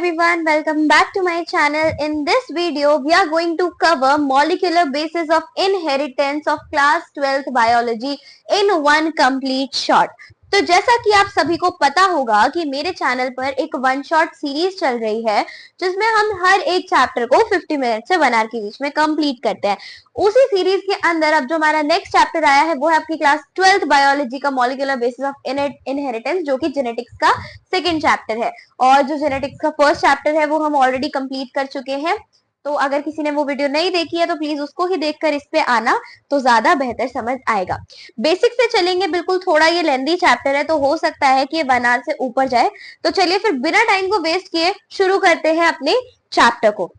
everyone, welcome back to my channel. In this video, we are going to cover molecular basis of inheritance of class 12th biology in one complete shot. तो जैसा कि आप सभी को पता होगा कि मेरे चैनल पर एक वन शॉट सीरीज चल रही है जिसमें हम हर एक चैप्टर को 50 मिनट से 1 आवर के बीच में कंप्लीट करते हैं। उसी सीरीज के अंदर अब जो हमारा नेक्स्ट चैप्टर आया है वो है आपकी क्लास 12th बायोलॉजी का मॉलिक्यूलर बेसिस ऑफ इनहेरिटेंस, जो कि जेनेटिक्स का सेकेंड चैप्टर है। और जो जेनेटिक्स का फर्स्ट चैप्टर है वो हम ऑलरेडी कंप्लीट कर चुके हैं। तो अगर किसी ने वो वीडियो नहीं देखी है तो प्लीज उसको ही देखकर इस पे आना, तो ज्यादा बेहतर समझ आएगा। बेसिक से चलेंगे, बिल्कुल थोड़ा ये लेंदी चैप्टर है तो हो सकता है कि ये 1 आवर से ऊपर जाए। तो चलिए फिर बिना टाइम को वेस्ट किए शुरू करते हैं अपने चैप्टर को।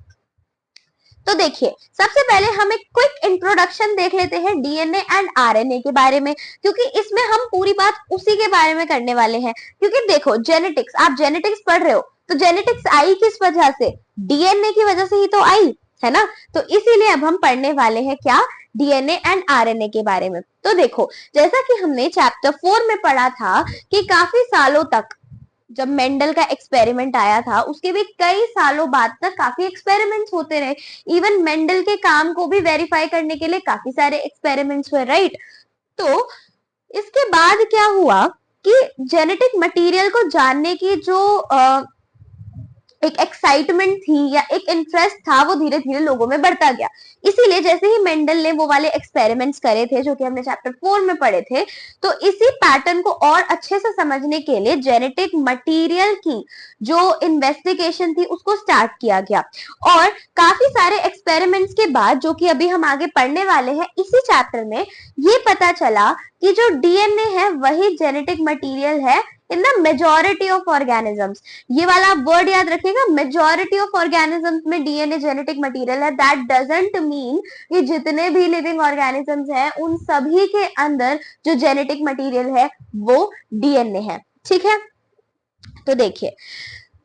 तो देखिए, सबसे पहले हम एक क्विक इंट्रोडक्शन देख लेते हैं डीएनए एंड आरएनए के बारे में, क्योंकि इसमें हम पूरी बात उसी के बारे में करने वाले हैं। क्योंकि देखो, जेनेटिक्स, आप जेनेटिक्स पढ़ रहे हो तो जेनेटिक्स आई किस वजह से? डीएनए की वजह से ही तो आई है ना। तो इसीलिए अब हम पढ़ने वाले हैं क्या? डीएनए एंड आरएनए के बारे में। तो देखो, जैसा कि हमने चैप्टर 4 में पढ़ा था कि काफी सालों तक जब मेंडल का एक्सपेरिमेंट आया था उसके भी कई सालों बाद तक काफी एक्सपेरिमेंट्स होते रहे। इवन मेंडल के काम को भी वेरीफाई करने के लिए काफी सारे एक्सपेरिमेंट्स हुए, राइट। तो इसके बाद क्या हुआ कि जेनेटिक मटेरियल को जानने की जो एक एक्साइटमेंट थी या एक इंटरेस्ट था वो धीरे धीरे लोगों में बढ़ता गया। इसीलिए जैसे ही मेंडल ने वो वाले एक्सपेरिमेंट्स करे थे जो कि हमने चैप्टर 4 में पढ़े थे, तो इसी पैटर्न को और अच्छे से समझने के लिए जेनेटिक मटेरियल की जो इन्वेस्टिगेशन थी उसको स्टार्ट किया गया। और काफी सारे एक्सपेरिमेंट्स के बाद, जो कि अभी हम आगे पढ़ने वाले हैं इसी चैप्टर में, ये पता चला कि जो डीएनए है वही जेनेटिक मटेरियल है in the majority of organisms. ये वाला वर्ड याद रखिएगा, मेजॉरिटी ऑफ ऑर्गेनिजम्स में डीएनए जेनेटिक मटेरियल है। दैट डजंट मीन कि जितने भी लिविंग ऑर्गेनिजम्स हैं उन सभी के अंदर जो जेनेटिक मटेरियल है वो डीएनए है, ठीक है। तो देखिए,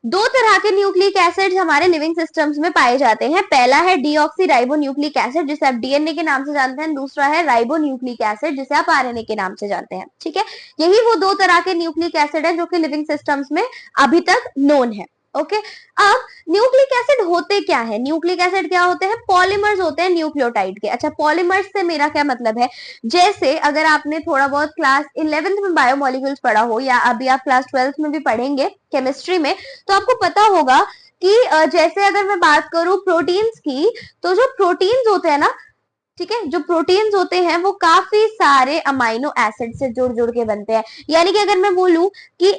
2 तरह के न्यूक्लिक एसिड्स हमारे लिविंग सिस्टम्स में पाए जाते हैं। पहला है डीऑक्सीराइबोन्यूक्लिक एसिड, जिसे आप डीएनए के नाम से जानते हैं। दूसरा है राइबोन्यूक्लिक एसिड, जिसे आप आरएनए के नाम से जानते हैं, ठीक है। यही वो 2 तरह के न्यूक्लिक एसिड है जो कि लिविंग सिस्टम्स में अभी तक नोन है, ओके। अब न्यूक्लिक एसिड होते क्या है? न्यूक्लिक एसिड क्या होते हैं? पॉलीमर्स होते हैं न्यूक्लियोटाइड के। अच्छा, पॉलीमर्स से मेरा क्या मतलब है? जैसे अगर आपने थोड़ा बहुत क्लास 11th में बायोमोलिक्यूल्स पढ़ा हो या अभी आप क्लास 12th में भी पढ़ेंगे केमिस्ट्री में, तो आपको पता होगा कि जैसे अगर मैं बात करूं प्रोटीन्स की, तो जो प्रोटीन्स होते हैं ना, ठीक है, जो प्रोटीन्स होते हैं वो काफी सारे अमाइनो एसिड से जुड़ जुड़ के बनते हैं। यानी कि अगर मैं बोलूं कि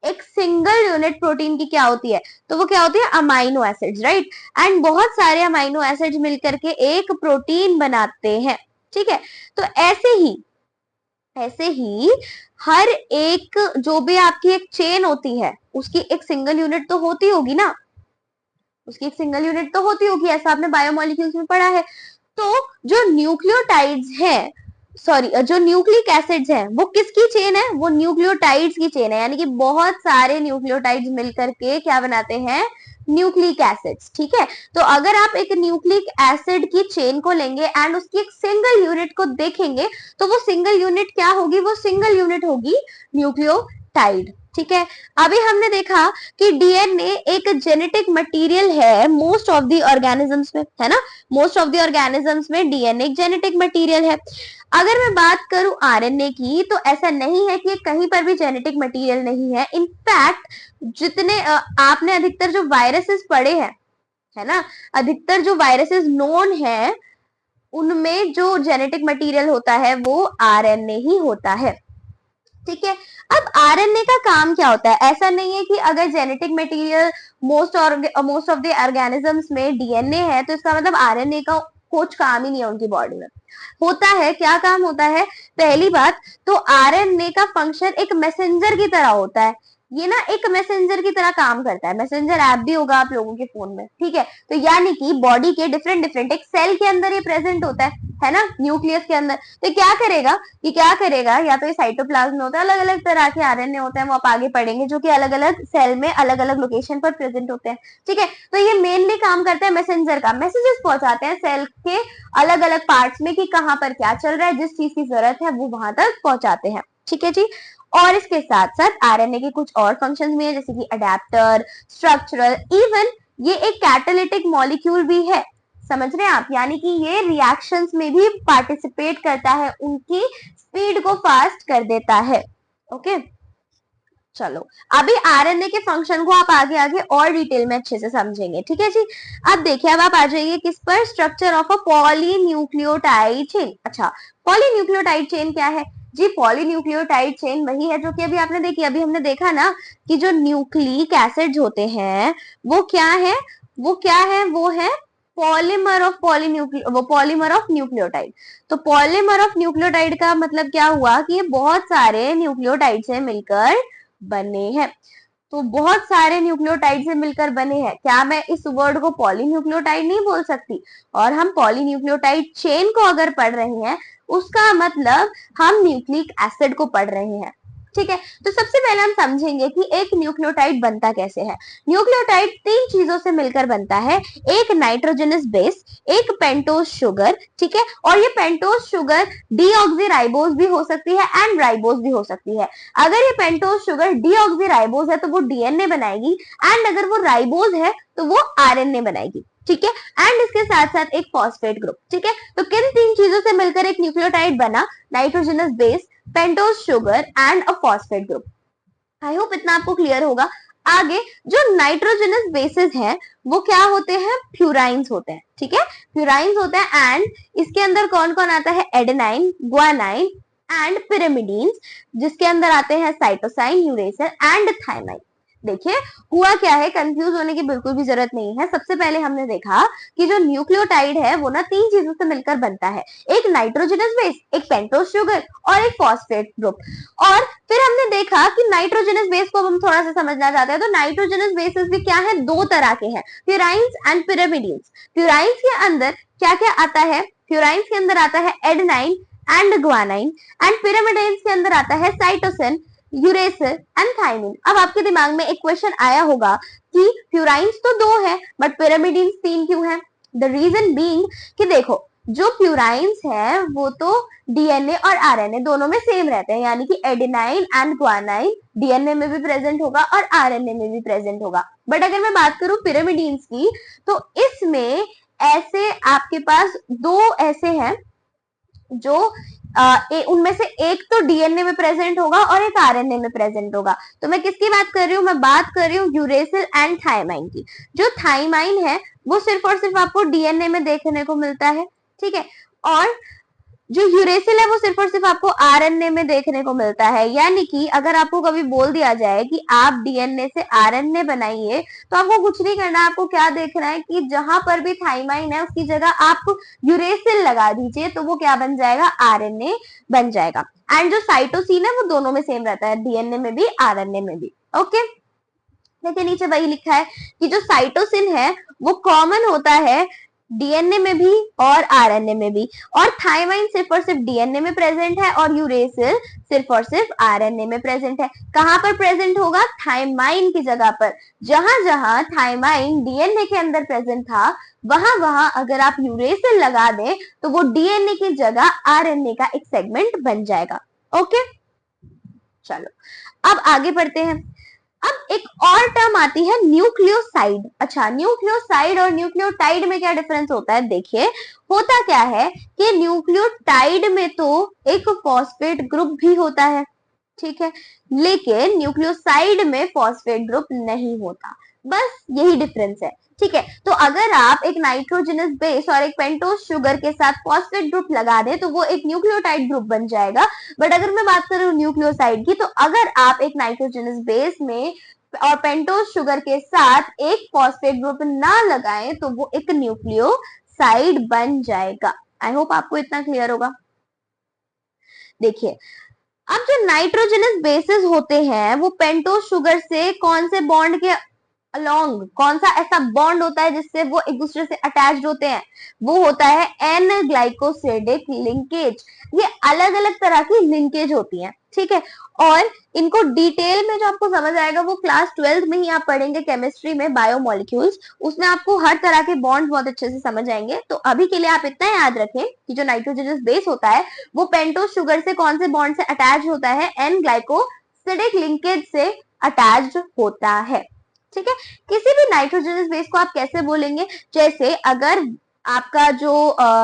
एक सिंगल यूनिट प्रोटीन की क्या होती है, तो वो क्या होती है? Amino acids, right. एंड बहुत सारे अमाइनो एसिड्स मिलकर के एक प्रोटीन बनाते हैं, ठीक है। तो ऐसे ही हर एक जो भी आपकी एक चेन होती है उसकी एक सिंगल यूनिट तो होती होगी ना, उसकी एक सिंगल यूनिट तो होती होगी, ऐसा आपने बायोमोलिक्यूल्स में पढ़ा है। तो जो न्यूक्लियोटाइड्स हैं, सॉरी, जो न्यूक्लिक एसिड्स हैं वो किसकी चेन है? वो न्यूक्लियोटाइड्स की चेन है। यानी कि बहुत सारे न्यूक्लियोटाइड्स मिलकर के क्या बनाते हैं? न्यूक्लिक एसिड्स, ठीक है। तो अगर आप एक न्यूक्लिक एसिड की चेन को लेंगे एंड उसकी एक सिंगल यूनिट को देखेंगे तो वो सिंगल यूनिट क्या होगी? वो सिंगल यूनिट होगी न्यूक्लियोटाइड, ठीक है। अभी हमने देखा कि डीएनए एक जेनेटिक मटेरियल है मोस्ट ऑफ द ऑर्गेनिजम्स में, है ना। मोस्ट ऑफ द ऑर्गेनिजम्स में डीएनए एक जेनेटिक मटेरियल है। अगर मैं बात करूं आरएनए की, तो ऐसा नहीं है कि कहीं पर भी जेनेटिक मटेरियल नहीं है। इनफैक्ट जितने आपने अधिकतर जो वायरसेस पढ़े हैं, है ना, अधिकतर जो वायरसेस नोन है उनमें जो जेनेटिक मटेरियल होता है वो आरएनए ही होता है, ठीक है। अब आरएनए का काम क्या होता है? ऐसा नहीं है कि अगर genetic material most of the organisms में डीएनए है तो इसका मतलब आरएनए का कुछ काम ही नहीं है उनकी बॉडी में। होता है, क्या काम होता है? पहली बात तो आरएनए का फंक्शन एक मैसेंजर की तरह होता है। ये ना एक मैसेंजर की तरह काम करता है। मैसेंजर ऐप भी होगा आप लोगों के फोन में, ठीक है। तो यानी कि बॉडी के डिफरेंट एक सेल के अंदर ये प्रेजेंट होता है ना, न्यूक्लियस के अंदर। तो क्या करेगा, या तो ये साइटोप्लाज्म में होता है, अलग अलग तरह के आरएनए होते हैं, वो आप आगे पढ़ेंगे, जो कि अलग अलग सेल में अलग अलग लोकेशन पर प्रेजेंट होते हैं, ठीक है। तो ये मेनली काम करता है मैसेंजर का। मैसेजेस पहुंचाते हैं सेल के अलग अलग पार्ट्स में कि कहां पर क्या चल रहा है, जिस चीज की जरूरत है वो वहां तक पहुंचाते हैं, ठीक है जी। और इसके साथ साथ आरएनए के कुछ और फंक्शंस भी है, जैसे कि अडेप्टर, स्ट्रक्चरल, इवन ये एक कैटालिटिक मॉलिक्यूल भी है। समझ रहे हैं आप, यानी कि ये रिएक्शंस में भी पार्टिसिपेट करता है, उनकी स्पीड को फास्ट कर देता है। ओके, चलो अभी आरएनए के फंक्शन को आप आगे आगे और डिटेल में अच्छे से समझेंगे, ठीक है जी। अब देखिए, अब आप आ जाइए किस पर, structure of a polynucleotide chain. अच्छा, पॉलीन्यूक्लियोटाइड चेन क्या है जी? पॉलीन्यूक्लियोटाइड चेन वही है जो कि अभी आपने देखी, अभी हमने देखा ना कि जो न्यूक्लिक एसिड्स होते हैं वो क्या है, वो है polymer of polymer of nucleotide. तो पॉलीमर ऑफ न्यूक्लियोटाइड का मतलब क्या हुआ कि ये बहुत सारे न्यूक्लियोटाइड से मिलकर बने हैं। तो बहुत सारे न्यूक्लियोटाइड से मिलकर बने हैं। क्या मैं इस वर्ड को पॉलीन्यूक्लियोटाइड नहीं बोल सकती? और हम पॉलीन्यूक्लियोटाइड चेन को अगर पढ़ रहे हैं, उसका मतलब हम न्यूक्लिक एसिड को पढ़ रहे हैं, ठीक है। तो सबसे पहले हम समझेंगे कि एक न्यूक्लियोटाइड बनता कैसे है। न्यूक्लियोटाइड 3 चीजों से मिलकर बनता है, एक नाइट्रोजनस बेस, एक पेंटोज शुगर, ठीक है। और ये पेंटोज शुगर डीऑक्सीराइबोज भी हो सकती है एंड राइबोज भी हो सकती है। अगर ये पेंटोज शुगर डीऑक्सीराइबोज है तो वो डीएनए बनाएगी, एंड अगर वो राइबोज है तो वो आरएनए बनाएगी, ठीक है। एंड इसके साथ साथ एक फॉस्फेट ग्रुप, ठीक है। तो किन 3 चीजों से मिलकर एक न्यूक्लियोटाइड बना? Nitrogenous base, pentose sugar and a phosphate group. I hope इतना आपको क्लियर होगा। आगे जो नाइट्रोजनस बेसेस हैं वो क्या होते हैं? फ्यूराइंस होते हैं, ठीक है। फ्यूराइंस होते हैं एंड इसके अंदर कौन कौन आता है? एडेनाइन, ग्वानाइन एंड पिरामिडीन्स, जिसके अंदर आते हैं साइटोसाइन, यूरेसिल एंड थायमाइन। देखिए हुआ क्या है, कंफ्यूज होने की बिल्कुल भी जरूरत नहीं है। सबसे पहले हमने देखा कि जो न्यूक्लियोटाइड है वो ना 3 चीजों से मिलकर बनता है, एक नाइट्रोजनस बेस, एक पेंटोज शुगर और एक फॉस्फेट ग्रुप। और फिर हमने देखा कि नाइट्रोजनस बेस को हम थोड़ा सा समझना चाहते हैं, तो नाइट्रोजनस बेसेस भी क्या है? 2 तरह के हैं, फ्यूराइंस एंड पिरामिडीन्स। फ्यूराइंस के अंदर क्या क्या आता है? फ्यूराइंस के अंदर आता है एडेनाइन एंड ग्वानाइन, एंड पिरामिडीन्स के अंदर आता है साइटोसिन, यूरेसिल एंड थायमिन। अब आपके दिमाग में एक क्वेश्चन आया होगा कि फ्यूराइंस तो 2 है बट पिरामिडीन्स 3 क्यों है? द रीजन बीइंग कि देखो, जो फ्यूराइंस है वो तो डीएनए और आरएनए दोनों में सेम रहते हैं, यानी कि एडेनाइन एंड ग्वानाइन डीएनए में भी प्रेजेंट होगा और आरएनए में भी प्रेजेंट होगा। बट अगर मैं बात करूं पिरामिडीन्स की, तो इसमें ऐसे आपके पास 2 ऐसे हैं जो उनमें से एक तो डीएनए में प्रेजेंट होगा और एक आरएनए में प्रेजेंट होगा। तो मैं किसकी बात कर रही हूँ? मैं बात कर रही हूँ यूरेसिल एंड थायमाइन की। जो थायमाइन है वो सिर्फ और सिर्फ आपको डीएनए में देखने को मिलता है, ठीक है। और जो यूरेसिल है वो सिर्फ और सिर्फ आपको आरएनए में देखने को मिलता है। यानी कि अगर आपको कभी बोल दिया जाए कि आप डीएनए से आरएनए बनाइए, तो आपको कुछ नहीं करना है, आपको क्या देखना है कि जहां पर भी थाइमाइन है उसकी जगह आप यूरेसिल लगा दीजिए, तो वो क्या बन जाएगा? आरएनए बन जाएगा। एंड जो साइटोसिन है वो दोनों में सेम रहता है, डीएनए में भी आरएनए में भी। ओके, देखिए नीचे वही लिखा है कि जो साइटोसिन है वो कॉमन होता है डीएनए में भी और आरएनए में भी, और थाइमाइन सिर्फ और सिर्फ डीएनए में प्रेजेंट है और यूरेसिल सिर्फ और सिर्फ आरएनए में प्रेजेंट है। कहां पर प्रेजेंट होगा? थाइमाइन की जगह पर। जहां जहां थाइमाइन डीएनए के अंदर प्रेजेंट था, वहां वहां अगर आप यूरेसिल लगा दें तो वो डीएनए की जगह आरएनए का एक सेगमेंट बन जाएगा। ओके, चलो अब आगे बढ़ते हैं। अब एक और टर्म आती है न्यूक्लियोसाइड। अच्छा, न्यूक्लियोसाइड और न्यूक्लियोटाइड में क्या डिफरेंस होता है? देखिए होता क्या है कि न्यूक्लियोटाइड में तो एक फॉस्फेट ग्रुप भी होता है, ठीक है, लेकिन न्यूक्लियोसाइड में फॉस्फेट ग्रुप नहीं होता। बस यही डिफरेंस है, ठीक है। तो अगर आप एक नाइट्रोजनस बेस और एक पेंटोज शुगर के साथ फॉस्फेट ग्रुप लगा दें तो वो एक न्यूक्लियोटाइड ग्रुप बन जाएगा। बट अगर मैं बात करूं न्यूक्लियोसाइड की, तो अगर आप एक नाइट्रोजनस बेस में और पेंटोज शुगर के साथ एक फॉस्फेट ग्रुप ना लगाएं तो वो एक न्यूक्लियोसाइड बन जाएगा। आई होप आपको इतना क्लियर होगा। देखिए, अब जो नाइट्रोजनस बेसेस होते हैं वो पेंटोज शुगर से कौन से बॉन्ड के अलोंग, कौन सा ऐसा बॉन्ड होता है जिससे वो एक दूसरे से अटैच्ड होते हैं? वो होता है एन ग्लाइकोसिडिक लिंकेज। ये अलग अलग तरह की लिंकेज होती हैं, ठीक है। और इनको डिटेल में जो आपको समझ आएगा वो क्लास 12th में ही आप पढ़ेंगे केमिस्ट्री में बायोमोलिक्यूल्स, उसमें आपको हर तरह के बॉन्ड बहुत अच्छे से समझ आएंगे। तो अभी के लिए आप इतना याद रखें कि जो नाइट्रोजनस बेस होता है वो पेंटोज शुगर से कौन से बॉन्ड से अटैच होता है, एन ग्लाइकोसिडिक लिंकेज से अटैच्ड होता है, ठीक है। किसी भी नाइट्रोजनस बेस को आप कैसे बोलेंगे, जैसे अगर आपका जो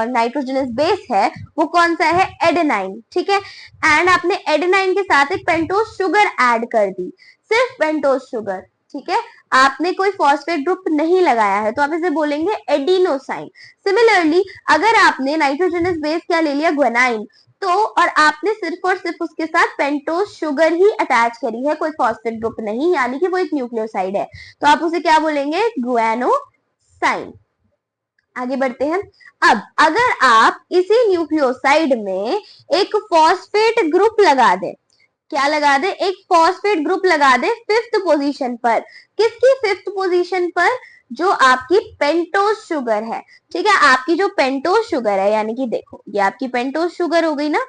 नाइट्रोजनस बेस है वो कौन सा है, एडेनाइन, ठीक है। एंड आपने एडेनाइन के साथ एक पेंटोज शुगर ऐड कर दी, सिर्फ पेंटोज शुगर, ठीक है, आपने कोई फॉस्फेट ग्रुप नहीं लगाया है, तो आप इसे बोलेंगे एडिनोसाइन। सिमिलरली अगर आपने नाइट्रोजनस बेस क्या ले लिया, ग्वेनाइन, तो और आपने सिर्फ और सिर्फ उसके साथ पेंटोज शुगर ही अटैच करी है, कोई फॉस्फेट ग्रुप नहीं, यानी कि वो एक न्यूक्लियोसाइड है, तो आप उसे क्या बोलेंगे, ग्वेनोसाइन। आगे बढ़ते हैं। अब अगर आप इसी न्यूक्लियोसाइड में एक फॉस्फेट ग्रुप लगा दे, क्या लगा दे, एक फॉस्फेट ग्रुप लगा दे फिफ्थ पोजीशन पर, किसकी फिफ्थ पोजीशन पर, जो आपकी पेंटोज शुगर है, ठीक है। आपकी जो पेंटोज शुगर है, यानी कि देखो ये आपकी पेंटोज शुगर हो गई ना,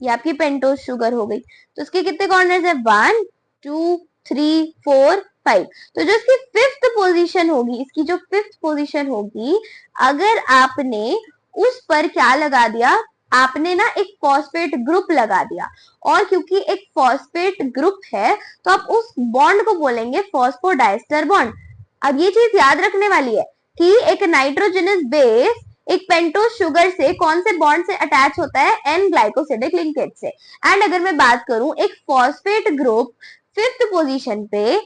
ये आपकी पेंटोज शुगर हो गई, तो इसके कितने कॉर्नर्स है, 1 2 3 4 5, तो जो इसकी फिफ्थ पोजीशन होगी, इसकी जो फिफ्थ पोजीशन होगी, अगर आपने उस पर क्या लगा दिया, आपने ना एक फॉस्फेट ग्रुप लगा दिया, और क्योंकि एक फॉस्फेट ग्रुप है तो आप उस बॉन्ड को बोलेंगे फॉस्फोडाइस्टर बॉन्ड। अब ये चीज याद रखने वाली है कि एक नाइट्रोजनस बेस एक पेंटोज शुगर से कौन से बॉन्ड से अटैच होता है, एन ग्लाइकोसिडिक लिंकेज से। एंड अगर मैं बात करूं एक फॉस्फेट ग्रुप फिफ्थ पोजीशन पे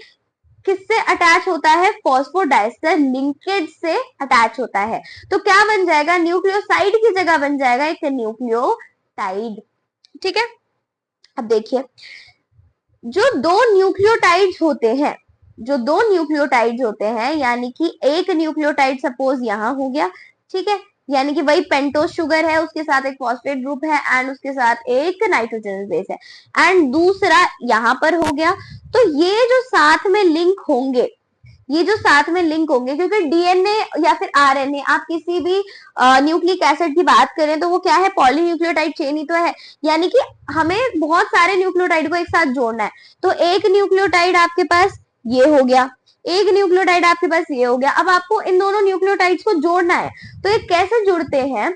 किससे अटैच होता है, फॉस्फोडाइस्टर लिंकेज से अटैच होता है, तो क्या बन जाएगा, न्यूक्लियोसाइड की जगह बन जाएगा एक न्यूक्लियोटाइड, ठीक है। अब देखिए जो दो न्यूक्लियोटाइड्स होते हैं, जो दो न्यूक्लियोटाइड्स होते हैं, यानी कि एक न्यूक्लियोटाइड सपोज यहां हो गया, ठीक है, यानी कि वही पेंटोज शुगर है, उसके साथ एक फॉस्फेट ग्रुप है एंड उसके साथ एक नाइट्रोजनस बेस है, एंड दूसरा यहां पर हो गया, तो ये जो साथ में लिंक होंगे, ये जो साथ में लिंक होंगे, क्योंकि डीएनए या फिर आरएनए, आप किसी भी न्यूक्लिक एसिड की बात करें तो वो क्या है, पॉलीन्यूक्लियोटाइड चेन ही तो है, यानी कि हमें बहुत सारे न्यूक्लियोटाइड को एक साथ जोड़ना है, तो एक न्यूक्लियोटाइड आपके पास ये हो गया, एक न्यूक्लियोटाइड आपके पास ये हो गया, अब आपको इन दोनों न्यूक्लियोटाइड्स को जोड़ना है, तो ये कैसे जुड़ते हैं,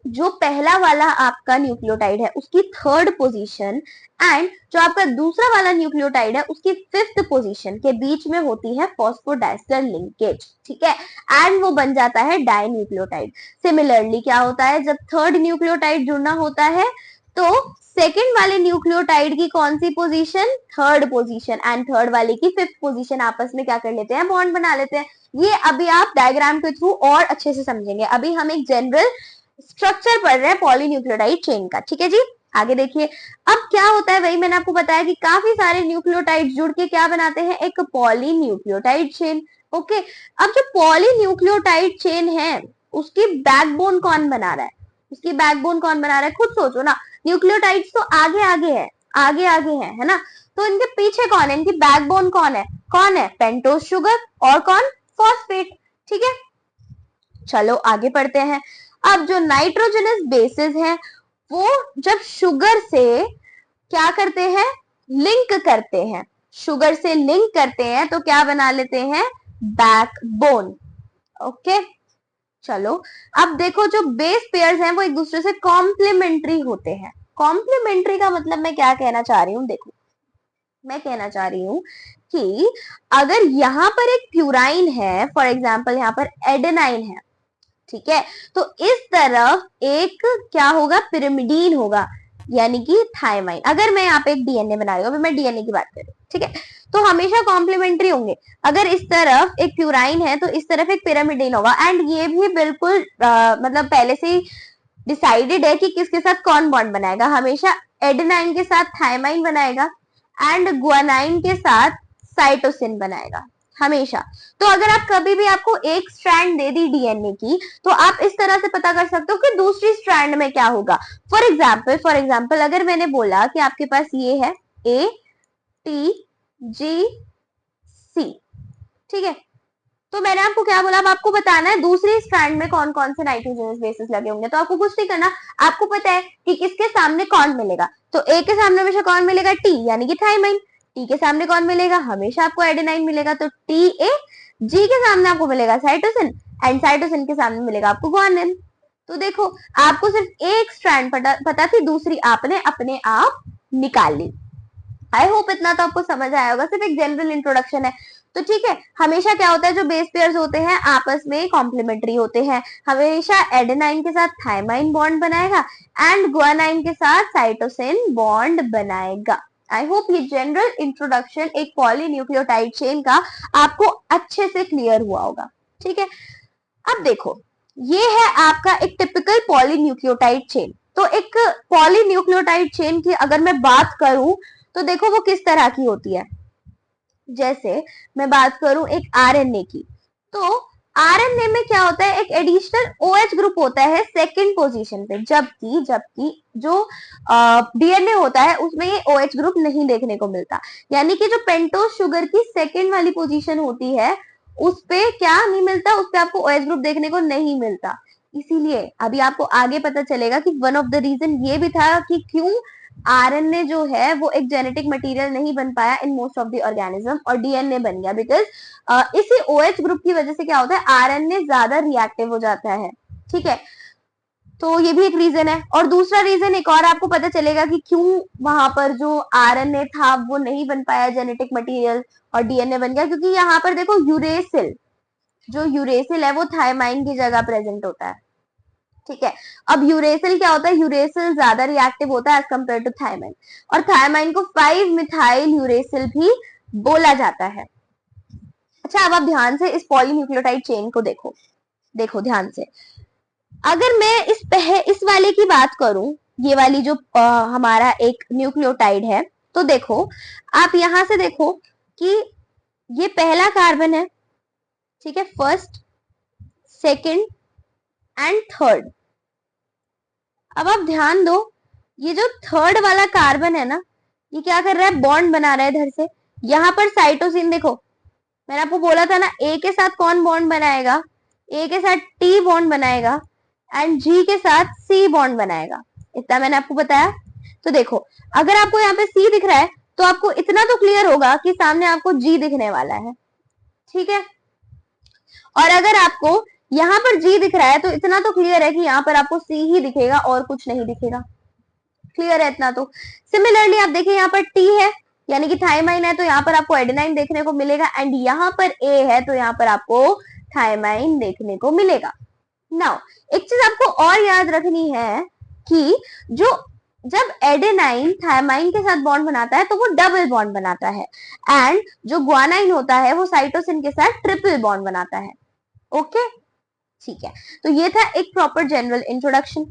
जो पहला वाला आपका न्यूक्लियोटाइड है उसकी थर्ड पोजीशन एंड जो आपका दूसरा वाला न्यूक्लियोटाइड है उसकी फिफ्थ पोजीशन के बीच में होती है फॉस्फोडाइस्टर लिंकेज, ठीक है, एंड वो बन जाता है डाइन्यूक्लियोटाइड। सिमिलरली क्या होता है, जब थर्ड न्यूक्लियोटाइड जुड़ना होता है तो सेकेंड वाले न्यूक्लियोटाइड की कौन सी position, third position, and third वाले की फिफ्थ पोजीशन आपस में क्या कर लेते हैं, बॉन्ड बना लेते हैं। ये अभी आप डायग्राम के थ्रू और अच्छे से समझेंगे, अभी हम एक जनरल स्ट्रक्चर पढ़ रहे हैं पॉलीन्यूक्लियोटाइड चेन का, ठीक है जी। आगे देखिए अब क्या होता है, वही मैंने आपको बताया कि काफी सारे न्यूक्लियोटाइड जुड़ के क्या बनाते हैं, एक पॉलीन्यूक्लियोटाइड चेन, ओके। अब जो पॉलीन्यूक्लियोटाइड चेन है उसकी बैकबोन कौन बना रहा है, उसकी बैकबोन कौन बना रहा है, खुद सोचो ना, न्यूक्लियोटाइड्स तो आगे आगे है, आगे आगे है ना, तो इनके पीछे कौन है, इनकी बैकबोन कौन है, पेंटोज शुगर और कौन, फॉस्फेट, ठीक है। चलो आगे पढ़ते हैं। अब जो नाइट्रोजनस बेसिस हैं वो जब शुगर से क्या करते हैं, लिंक करते हैं, शुगर से लिंक करते हैं तो क्या बना लेते हैं, बैकबोन, ओके। चलो अब देखो जो बेस पेयर्स हैं वो एक दूसरे से कॉम्प्लीमेंट्री होते हैं। कॉम्प्लीमेंट्री का मतलब मैं क्या कहना चाह रही हूँ, देखो मैं कहना चाह रही हूँ कि अगर यहाँ पर एक प्यूराइन है, फॉर एग्जाम्पल यहाँ पर एडेनाइन है, ठीक है, तो इस तरफ एक क्या होगा, पिरिमिडीन होगा, यानी कि थायमाइन। अगर मैं यहाँ पे एक डीएनए बना रही हूँ, अभी मैं डीएनए की बात कर रही हूँ, ठीक है, तो हमेशा कॉम्प्लीमेंट्री होंगे। अगर इस तरफ एक प्यूराइन है तो इस तरफ एक पिरामिडीन होगा, एंड ये भी बिल्कुल मतलब पहले से ही डिसाइडेड है कि किसके साथ कौन बॉन्ड बनाएगा, हमेशा एडेनाइन के साथ थायमाइन बनाएगा एंड गुआनाइन के साथ साइटोसिन बनाएगा हमेशा। तो अगर आप कभी भी आपको एक स्ट्रैंड दे दी डीएनए की तो आप इस तरह से पता कर सकते हो कि दूसरी स्ट्रैंड में क्या होगा। फॉर एग्जाम्पल अगर मैंने बोला कि आपके पास ये है ए टी जी सी, ठीक है, तो मैंने आपको क्या बोला, अब आपको बताना है दूसरी स्ट्रैंड में कौन कौन से नाइट्रोजनस बेसिस लगे होंगे। तो आपको कुछ नहीं करना, आपको पता है कि किसके सामने कौन मिलेगा। तो ए के सामने हमेशा कौन मिलेगा, टी, यानी कि थाइमाइन। टी के सामने कौन मिलेगा, हमेशा आपको एडेनाइन मिलेगा, तो टी ए। जी के सामने आपको मिलेगा साइटोसिन, एंड साइटोसिन के सामने मिलेगा आपको ग्वानिन। तो देखो, आपको सिर्फ एक स्ट्रैंड पता थी, दूसरी आपने अपने आप निकाल ली। आई होप इतना तो आपको समझ आया होगा, सिर्फ एक जनरल इंट्रोडक्शन है। तो ठीक है, हमेशा क्या होता है, जो बेस पेयर्स होते हैं आपस में कॉम्प्लीमेंट्री होते हैं। हमेशा एडेनाइन के साथ थाइमाइन बॉन्ड बनाएगा एंड गुआनाइन के साथ साइटोसिन बॉन्ड बनाएगा। आई होप ये जनरल इंट्रोडक्शन एक पॉलीन्यूक्लियोटाइड चेन का आपको अच्छे से क्लियर हुआ होगा। ठीक है, अब देखो, ये है आपका एक टिपिकल पॉलीन्यूक्लियोटाइड चेन। तो एक पॉलीन्यूक्लियोटाइड चेन की अगर मैं बात करूं तो देखो वो किस तरह की होती है। जैसे मैं बात करूं एक आरएनए की, तो आरएनए में क्या होता है, एक एडिशनल ओएच ग्रुप होता है सेकंड पोजीशन पे, जबकि जो डीएनए होता है उसमें ये ओएच ग्रुप नहीं देखने को मिलता। यानी कि जो पेंटोज शुगर की सेकंड वाली पोजीशन होती है उस पे क्या नहीं मिलता, उस पे आपको ओएच ग्रुप देखने को नहीं मिलता। इसीलिए अभी आपको आगे पता चलेगा कि वन ऑफ द रीजन ये भी था कि क्यों आरएनए जो है वो एक जेनेटिक मटेरियल नहीं बन पाया in most of the organism और डीएनए बन गया, बिकॉज इसी ओएच ग्रुप की वजह से क्या होता है, आरएनए ज्यादा रिएक्टिव हो जाता है। ठीक है, तो ये भी एक रीजन है। और दूसरा रीजन एक और आपको पता चलेगा कि क्यों वहां पर जो आरएनए था वो नहीं बन पाया जेनेटिक मटेरियल और डीएनए बन गया, क्योंकि यहाँ पर देखो यूरेसिल, जो यूरेसिल है वो थाइमाइन की जगह प्रेजेंट होता है। ठीक है, अब यूरेसिल क्या होता है, यूरेसिल ज्यादा रिएक्टिव होता है एज कम्पेयर टू थाइमाइन, और थाइमाइन को 5 मिथाइल यूरेसिल भी बोला जाता है। अच्छा, अब आप ध्यान से इस पॉलीन्यूक्लियोटाइड चेन को देखो, देखो ध्यान से। अगर मैं इस वाले की बात करूं, ये वाली जो हमारा एक न्यूक्लियोटाइड है, तो देखो आप यहां से देखो कि ये पहला कार्बन है। ठीक है, फर्स्ट, सेकंड एंड थर्ड। अब आप ध्यान दो, ये जो थर्ड वाला कार्बन है ना, ये क्या कर रहा है, बॉन्ड बना रहा है इधर से। यहाँ पर साइटोसिन देखो, मैंने आपको बोला था ना, ए के साथ कौन बॉन्ड बनाएगा, ए के साथ टी बॉन्ड बनाएगा एंड जी के साथ सी बॉन्ड बनाएगा। इतना मैंने आपको बताया। तो देखो, अगर आपको यहाँ पे सी दिख रहा है तो आपको इतना तो क्लियर होगा कि सामने आपको जी दिखने वाला है। ठीक है, और अगर आपको यहाँ पर जी दिख रहा है तो इतना तो क्लियर है कि यहाँ पर आपको सी ही दिखेगा और कुछ नहीं दिखेगा। क्लियर है इतना तो। सिमिलरली आप देखिए, यहाँ पर टी है यानी कि थाइमाइन है, तो यहाँ पर आपको एडेनाइन देखने को मिलेगा, एंड यहाँ पर ए है तो यहाँ पर आपको थाइमाइन देखने को मिलेगा। नाउ एक चीज आपको और याद रखनी है कि जब एडेनाइन थाइमाइन के साथ बॉन्ड बनाता है तो वो डबल बॉन्ड बनाता है, एंड जो ग्वानाइन होता है वो साइटोसिन के साथ ट्रिपल बॉन्ड बनाता है। ओके, ठीक है, तो ये था एक प्रॉपर जनरल इंट्रोडक्शन।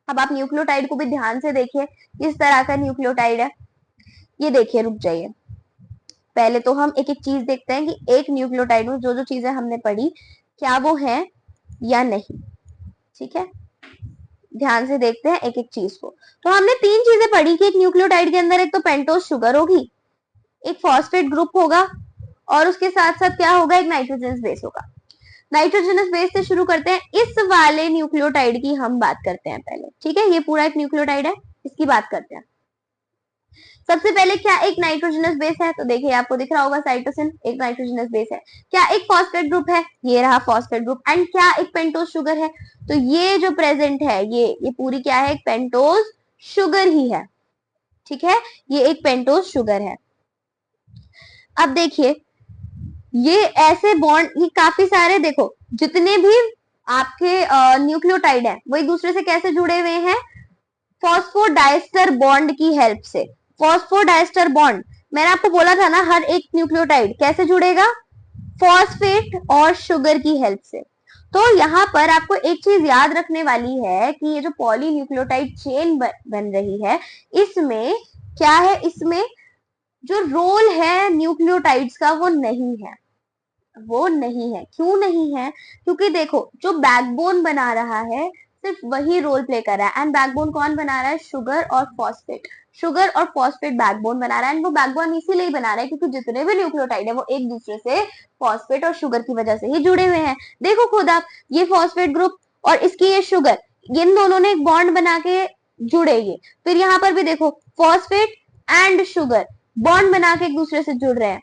अब आप न्यूक्लियोटाइड को भी ध्यान से देखिए, किस तरह का न्यूक्लियोटाइड है। ये देखिए, रुक जाइए, पहले तो हम एक एक चीज देखते हैं कि एक न्यूक्लियोटाइड में जो जो चीजें हमने पढ़ी क्या वो है या नहीं। ठीक है, ध्यान से देखते हैं एक एक चीज को। तो हमने 3 चीजें पढ़ी कि एक न्यूक्लियोटाइड के अंदर एक तो पेंटोज शुगर होगी, एक फॉस्फेट ग्रुप होगा, और उसके साथ साथ क्या होगा, एक नाइट्रोजनस बेस होगा। नाइट्रोजनस बेस से शुरू करते हैं, इस वाले न्यूक्लियोटाइड की हम बात करते हैं पहले। ठीक है, ये पूरा एक न्यूक्लियोटाइड है, इसकी बात करते हैं। सबसे पहले क्या एक नाइट्रोजनस बेस है, तो देखिए आपको दिख रहा होगा साइटोसिन एक नाइट्रोजनस बेस है। क्या एक फॉस्फेट ग्रुप है, ये रहा फॉस्फेट ग्रुप, एंड क्या एक पेंटोज शुगर है, तो ये जो प्रेजेंट है ये पूरी क्या है, एक पेंटोज शुगर ही है। ठीक है, ये एक पेंटोज शुगर है। अब देखिए, ये ऐसे बॉन्ड, ये काफी सारे, देखो जितने भी आपके न्यूक्लियोटाइड है वो एक दूसरे से कैसे जुड़े हुए हैं, फॉस्फोडाइस्टर बॉन्ड की हेल्प से। फॉस्फोडाइस्टर बॉन्ड मैंने आपको बोला था ना, हर एक न्यूक्लियोटाइड कैसे जुड़ेगा, फॉस्फेट और शुगर की हेल्प से। तो यहाँ पर आपको एक चीज याद रखने वाली है कि ये जो पॉलीन्यूक्लियोटाइड चेन बन रही है, इसमें क्या है, इसमें जो रोल है न्यूक्लियोटाइड्स का वो नहीं है, वो नहीं है। क्यों नहीं है, क्योंकि देखो जो बैकबोन बना रहा है सिर्फ वही रोल प्ले कर रहा है। एंड बैकबोन कौन बना रहा है? शुगर और फॉस्फेट। शुगर और फॉस्फेट बैकबोन बना रहा है। एंड वो बैकबोन इसीलिए बना रहा है क्योंकि जितने भी न्यूक्लियोटाइड है वो एक दूसरे से फॉस्फेट और शुगर की वजह से ही जुड़े हुए हैं। देखो खुद आप, ये फॉस्फेट ग्रुप और इसकी ये शुगर, इन दोनों ने एक बॉन्ड बना के जुड़ेगी। फिर यहाँ पर भी देखो फॉस्फेट एंड शुगर बॉन्ड बना के एक दूसरे से जुड़ रहे हैं।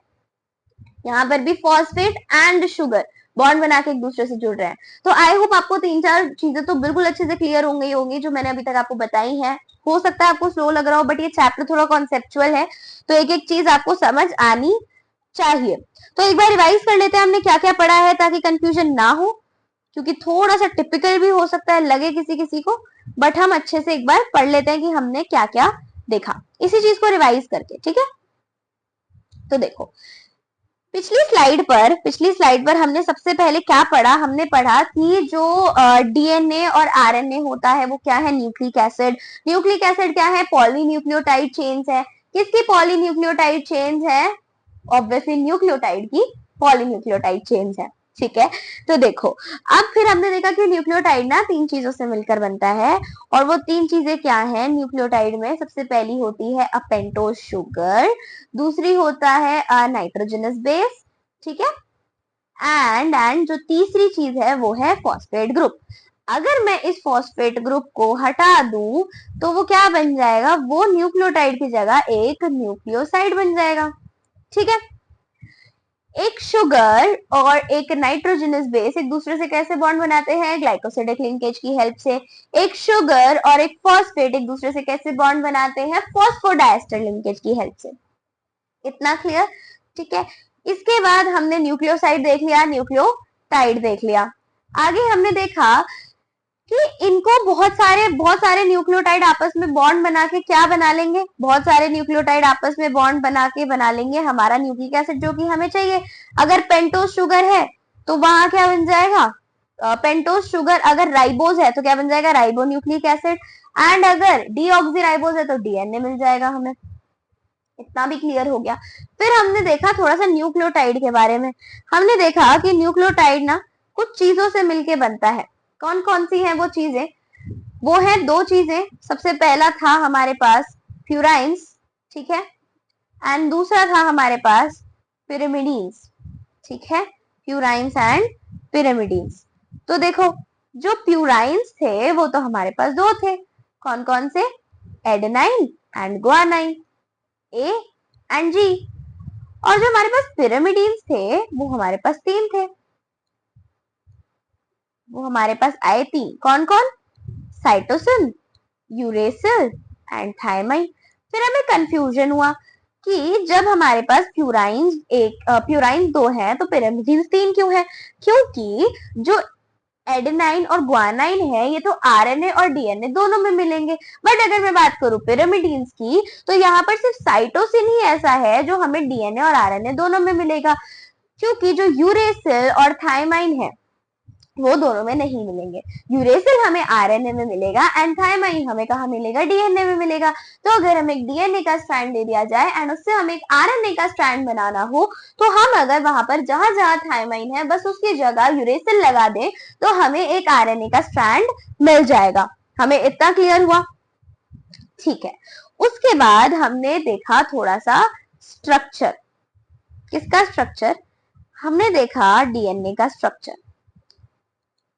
यहाँ पर भी फॉस्फेट एंड शुगर बॉन्ड बना के एक दूसरे से जुड़ रहे हैं। तो आई होप आपको 3-4 चीजें तो बिल्कुल अच्छे से क्लियर होंगी जो मैंने अभी तक आपको बताई हैं। हो सकता है आपको स्लो लग रहा हो, बट ये चैप्टर थोड़ा कॉन्सेप्चुअल है, तो एक एक चीज आपको समझ आनी चाहिए। तो एक बार रिवाइज कर लेते हैं हमने क्या क्या पढ़ा है, ताकि कंफ्यूजन ना हो, क्योंकि थोड़ा सा टिपिकल भी हो सकता है लगे किसी किसी को, बट हम अच्छे से एक बार पढ़ लेते हैं कि हमने क्या क्या देखा इसी चीज को रिवाइज करके। ठीक है, तो देखो पिछली स्लाइड पर हमने सबसे पहले क्या पढ़ा? हमने पढ़ा कि जो डीएनए और आरएनए होता है वो क्या है? Nucleic acid. न्यूक्लिक एसिड क्या है? पॉलीन्यूक्लियोटाइड चेन्स है। किसकी पॉलीन्यूक्लियोटाइड चेन्स है? ऑब्वियसली न्यूक्लियोटाइड की पॉलीन्यूक्लियोटाइड चेन्स है। ठीक है, तो देखो अब फिर हमने देखा कि न्यूक्लियोटाइड ना 3 चीजों से मिलकर बनता है, और वो 3 चीजें क्या है न्यूक्लियोटाइड में? सबसे पहली होती है पेंटोज शुगर, दूसरी होता है नाइट्रोजनस बेस, ठीक है, एंड जो तीसरी चीज है वो है फॉस्फेट ग्रुप। अगर मैं इस फॉस्फेट ग्रुप को हटा दूं तो वो क्या बन जाएगा? वो न्यूक्लियोटाइड की जगह एक न्यूक्लियोसाइड बन जाएगा। ठीक है, एक शुगर और एक नाइट्रोजनस बेस एक दूसरे से कैसे बॉन्ड बनाते हैं? ग्लाइकोसिडिक लिंकेज की हेल्प से। एक शुगर और एक फॉस्फेट एक दूसरे से कैसे बॉन्ड बनाते हैं? फॉस्फोडाइस्टर लिंकेज की हेल्प से। इतना क्लियर? ठीक है, इसके बाद हमने न्यूक्लियोसाइड देख लिया, न्यूक्लियोटाइड देख लिया। आगे हमने देखा कि इनको बहुत सारे न्यूक्लियोटाइड आपस में बॉन्ड बना के क्या बना लेंगे? बहुत सारे न्यूक्लियोटाइड आपस में बॉन्ड बना लेंगे हमारा न्यूक्लिक एसिड जो कि हमें चाहिए। अगर पेंटोज शुगर है तो वहां क्या बन जाएगा? Pentose sugar. अगर राइबोज है तो क्या बन जाएगा? Ribo nucleic acid. एंड अगर डीऑक्सीराइबोज है तो डीएनए मिल जाएगा हमें। इतना भी क्लियर हो गया। फिर हमने देखा थोड़ा सा न्यूक्लियोटाइड के बारे में। हमने देखा कि न्यूक्लियोटाइड ना कुछ चीजों से मिलके बनता है। कौन कौन सी हैं वो चीजें? वो है 2 चीजें। सबसे पहला था हमारे पास प्यूराइंस, ठीक है, एंड दूसरा था हमारे पास पिरिमिडीन्स। ठीक है, प्यूराइंस एंड पिरिमिडीन्स। तो देखो जो प्यूराइंस थे वो तो हमारे पास 2 थे। कौन कौन से? Adenine and guanine, A and G. और जो हमारे पास पिरामिडीन्स थे वो हमारे पास 3 थे। वो हमारे पास आए 3। कौन कौन? Cytosine, uracil and thymine. फिर हमें कंफ्यूजन हुआ कि जब हमारे पास प्यूराइन 2 है तो पिरामिडीन्स 3 क्यों है? क्योंकि जो एडेनाइन और ग्वानाइन है ये तो आरएनए और डीएनए दोनों में मिलेंगे। बट अगर मैं बात करूं पिरामिडीन्स की तो यहाँ पर सिर्फ साइटोसिन ही ऐसा है जो हमें डीएनए और आरएनए दोनों में मिलेगा, क्योंकि जो यूरेसिल और थायमाइन है वो दोनों में नहीं मिलेंगे। यूरेसिल हमें आरएनए में मिलेगा एंड थायमाइन हमें कहा मिलेगा? डीएनए में मिलेगा। तो अगर हमें एक डीएनए का स्ट्रैंड दे दिया जाए एंड उससे हमें एक आरएनए का स्ट्रैंड बनाना हो तो हम अगर वहां पर जहां जहां थायमाइन है बस उसकी जगह यूरेसिल लगा दें तो हमें एक आरएनए का स्ट्रैंड मिल जाएगा। हमें इतना क्लियर हुआ? ठीक है, उसके बाद हमने देखा थोड़ा सा स्ट्रक्चर। किसका स्ट्रक्चर? हमने देखा डीएनए का स्ट्रक्चर।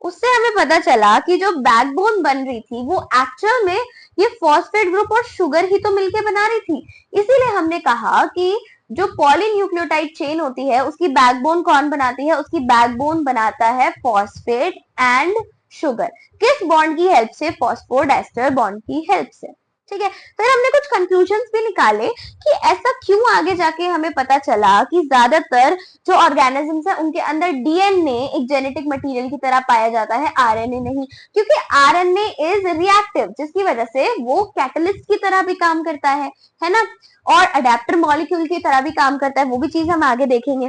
उससे हमें पता चला कि जो बैकबोन बन रही थी वो एक्चुअल में ये फॉस्फेट ग्रुप और शुगर ही तो मिलके बना रही थी। इसीलिए हमने कहा कि जो पॉलीन्यूक्लियोटाइड चेन होती है उसकी बैकबोन कौन बनाती है? उसकी बैकबोन बनाता है फॉस्फेट एंड शुगर। किस बॉन्ड की हेल्प से? फॉस्फोडाइस्टर बॉन्ड की हेल्प से। ठीक है, फिर हमने कुछ कंक्लूजन्स भी निकाले कि ऐसा क्यों आगे जाके हमें पता चला कि ज्यादातर जो ऑर्गेनिजम्स है उनके अंदर डीएनए एक जेनेटिक मटेरियल की तरह पाया जाता है, आरएनए नहीं। क्योंकि आरएनए इज रिएक्टिव, जिसकी वजह से वो कैटलिस्ट की तरह भी काम करता है ना, और अडेप्टर मॉलिक्यूल की तरह भी काम करता है। वो भी चीज हम आगे देखेंगे।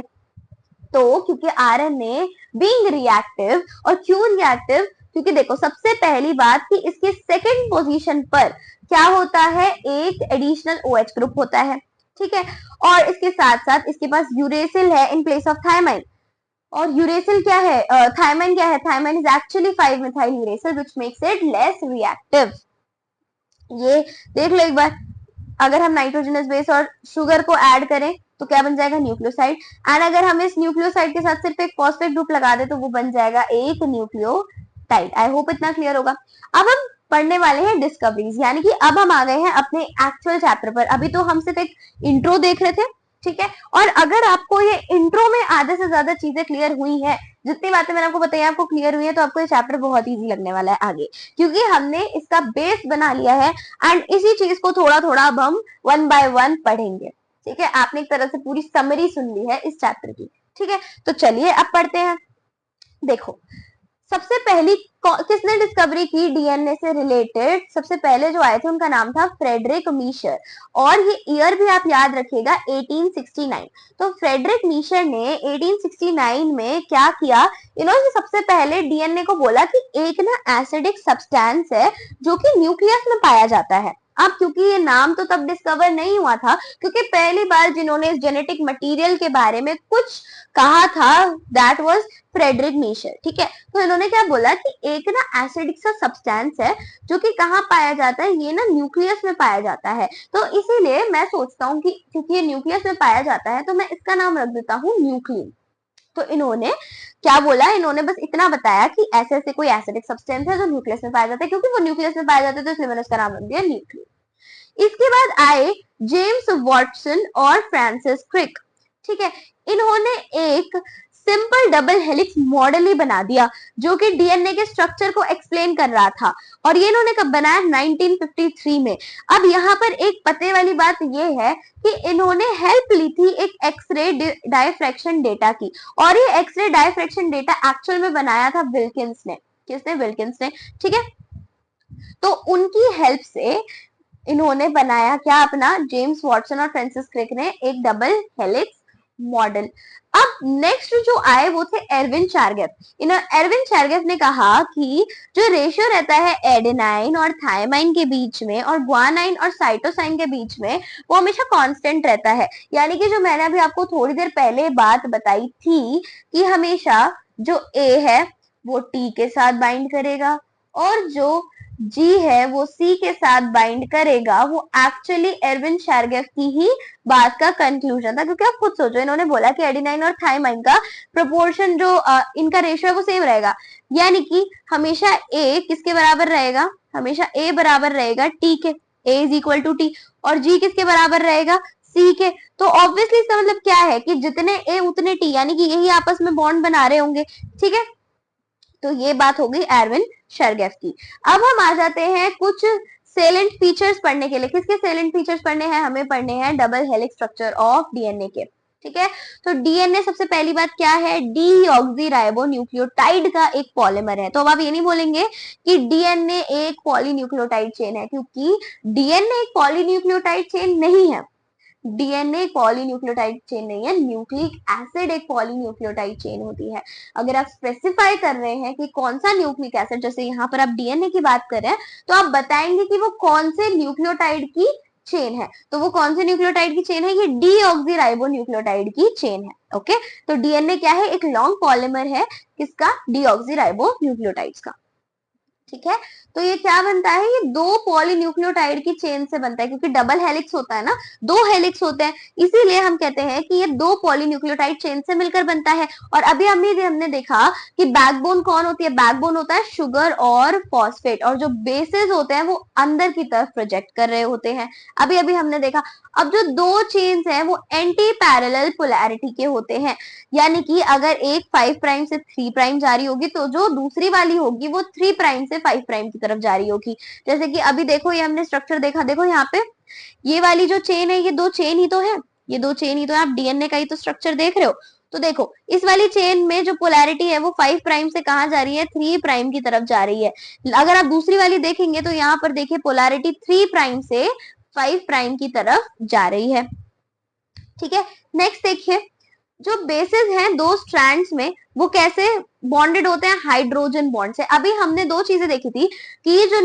तो क्योंकि आरएनए बीइंग रिएक्टिव, और क्यों रिएक्टिव? क्योंकि देखो सबसे पहली बात कि इसके सेकंड पोजीशन पर क्या होता है? एक एडिशनल OH ग्रुप होता है। ठीक है, और इसके साथ साथ इसके पास यूरेसिल है इन प्लेस ऑफ थायमाइन। और यूरेसिल क्या है, थायमाइन क्या है, thymine is actually 5 methyl uracil which makes it less reactive. ये देख लो एक बार, अगर हम नाइट्रोजनस बेस और शुगर को ऐड करें तो क्या बन जाएगा, न्यूक्लियोसाइड। एंड अगर हम इस न्यूक्लियोसाइड के साथ सिर्फ एक फॉस्फेट ग्रुप लगा दे तो वो बन जाएगा एक न्यूक्लियोटाइड। आई होप इतना क्लियर होगा। अब हम पढ़ने वाले हैं डिस्कवरीज, यानी कि अब हम आ गए हैं अपने एक्चुअल चैप्टर पर। अभी तो हम सिर्फ एक इंट्रो देख रहे थे, ठीक है। और अगर आपको ये इंट्रो में आधे से ज्यादा चीजें क्लियर हुई हैं, जितनी बातें मैंने आपको बताई आपको क्लियर हुई है, तो आपको ये चैप्टर बहुत इजी लगने वाला है आगे, क्योंकि हमने इसका बेस बना लिया है। एंड इसी चीज को थोड़ा थोड़ा अब हम 1 बाय 1 पढ़ेंगे, ठीक है। आपने एक तरह से पूरी समरी सुन ली है इस चैप्टर की, ठीक है। तो चलिए अब पढ़ते हैं। देखो, सबसे पहली किसने डिस्कवरी की डीएनए से रिलेटेड, सबसे पहले जो आए थे उनका नाम था फ्रेडरिक मीशर, और ये ईयर भी आप याद रखिएगा 1869। तो फ्रेडरिक मीशर ने 1869 में क्या किया, इन्होंने सबसे पहले डीएनए को बोला कि एक ना एसिडिक सब्सटेंस है जो कि न्यूक्लियस में पाया जाता है। अब क्योंकि ये नाम तो तब डिस्कवर नहीं हुआ था, क्योंकि पहली बार जिन्होंने इस जेनेटिक मटेरियल के बारे में कुछ कहा था दैट वाज फ्रेडरिक मीशर, ठीक है। तो इन्होंने क्या बोला कि एक ना एसिडिक सा सब्सटेंस है जो कि कहाँ पाया जाता है, ये ना न्यूक्लियस में पाया जाता है। तो इसीलिए मैं सोचता हूँ कि क्योंकि ये न्यूक्लियस में पाया जाता है तो मैं इसका नाम रख देता हूँ न्यूक्लियन। तो इन्होंने क्या बोला, इन्होंने बस इतना बताया कि ऐसे ऐसे कोई एसिडिक सब्सटेंस है जो न्यूक्लियस में पाया जाता है, क्योंकि वो न्यूक्लियस में पाया जाता है तो इसलिए मैंने उसका नाम रख दिया न्यूक्लियस। इसके बाद आए जेम्स वॉटसन और फ्रांसिस क्रिक, ठीक है। इन्होंने एक सिंपल डबल हेलिक्स मॉडल ही बना दिया जो कि डीएनए के स्ट्रक्चर को एक्सप्लेन कर रहा था, और ये इन्होंने कब बनाया, 1953 में। अब यहाँ पर एक पते वाली बात ये है कि इन्होंने हेल्प ली थी एक एक्सरे डायफ्रैक्शन डेटा की, और ये एक्सरे डायफ्रैक्शन डेटा एक्चुअल में बनाया था विल्किंस ने। किसने, विल्किंस ने, ठीक है। तो उनकी हेल्प से इन्होंने बनाया क्या, अपना जेम्स वॉटसन और फ्रांसिस क्रिक ने एक डबल हेलिक्स मॉडल। अब नेक्स्ट जो आए वो थे एरविन चार्गेफ। एरविन चार्गेफ ने कहा कि जो रेशियो रहता है एडेनाइन और थायमाइन के बीच में और ग्वानाइन और साइटोसाइन के बीच में, वो हमेशा कांस्टेंट रहता है। यानी कि जो मैंने अभी आपको थोड़ी देर पहले बात बताई थी कि हमेशा जो ए है वो टी के साथ बाइंड करेगा और जो जी है वो सी के साथ बाइंड करेगा, वो एक्चुअली एरविन शार्गेफ की ही बात का कंक्लूजन था। क्योंकि आप खुद सोचो, इन्होंने बोला कि एडेनाइन और थायमाइन का प्रोपोर्शन जो इनका रेशियो है वो सेम रहेगा, यानी कि हमेशा ए किसके बराबर रहेगा, हमेशा ए बराबर रहेगा टी के, ए इज इक्वल टू टी, और जी किसके बराबर रहेगा, सी के। तो ऑब्वियसली इसका मतलब क्या है कि जितने ए उतने टी, यानी कि यही आपस में बॉन्ड बना रहे होंगे, ठीक है। तो ये बात होगी एरविन शार्गेफ की। अब हम आ जाते हैं कुछ सेलेंट फीचर्स पढ़ने के लिए। किसके सेलेंट फीचर्स पढ़ने हैं, हमें पढ़ने हैं double helix structure of DNA के, ठीक है। तो डीएनए सबसे पहली बात क्या है, डीऑक्सीराइबो न्यूक्लियोटाइड का एक पॉलीमर है। तो अब आप ये नहीं बोलेंगे कि डीएनए एक पॉलीन्यूक्लियोटाइड चेन है, क्योंकि डीएनए एक पॉलीन्यूक्लियोटाइड चेन नहीं है। डीएनए पॉलीन्यूक्लियोटाइड चेन नहीं है, न्यूक्लिक एसिड एक पॉलीन्यूक्लियोटाइड चेन होती है। अगर आप स्पेसिफाई कर रहे हैं कि कौन सा न्यूक्लिक एसिड, जैसे यहाँ पर आप डीएनए की बात कर रहे हैं, तो आप बताएंगे कि वो कौन से न्यूक्लियोटाइड की चेन है। तो वो कौन से न्यूक्लियोटाइड की चेन है, ये डीऑक्सीराइबो न्यूक्लियोटाइड की चेन है, ओके। तो डीएनए क्या है, एक लॉन्ग पॉलीमर है किसका, डीऑक्सीराइबो न्यूक्लियोटाइड्स का, ठीक है। तो ये क्या बनता है, ये दो पॉलीन्यूक्लियोटाइड की चेन से बनता है, क्योंकि डबल हेलिक्स होता है ना, दो हेलिक्स होते हैं, इसीलिए हम कहते हैं कि ये दो पॉलीन्यूक्लियोटाइड चेन से मिलकर बनता है। और अभी हमने देखा कि बैकबोन कौन होती है, बैकबोन होता है शुगर और फॉस्फेट, और जो बेसेस होते हैं वो अंदर की तरफ प्रोजेक्ट कर रहे होते हैं, अभी अभी हमने देखा। अब जो दो चेन्स हैं वो एंटी पैरेलल पोलैरिटी के होते हैं, यानी कि अगर एक 5 प्राइम से 3 प्राइम जा रही होगी तो जो दूसरी वाली होगी वो 3 प्राइम से 5 प्राइम की तरफ जा रही होगी। जैसे कि अभी देखो, ये हमने स्ट्रक्चर देखा, देखो यहाँ पे ये वाली जो चेन है, ये दो चेन ही तो है, ये दो चेन ही तो है। आप डीएनए का ही तो स्ट्रक्चर देख रहे हो, तो देखो इस वाली चेन में जो पोलैरिटी है वो 5 प्राइम से कहाँ जा रही है, 3 प्राइम की तरफ जा रही है। अगर आप दूसरी वाली देखेंगे तो यहाँ पर देखिए पोलैरिटी 3 प्राइम से 5 प्राइम की तरफ जा रही है, ठीक है। नेक्स्ट देखिए, जो बेसेस हैं दो स्ट्रैंड्स में, वो कैसे बॉन्डेड होते हैं, हाइड्रोजन बॉन्ड से। अभी हमने दो चीजें देखी थी कि जो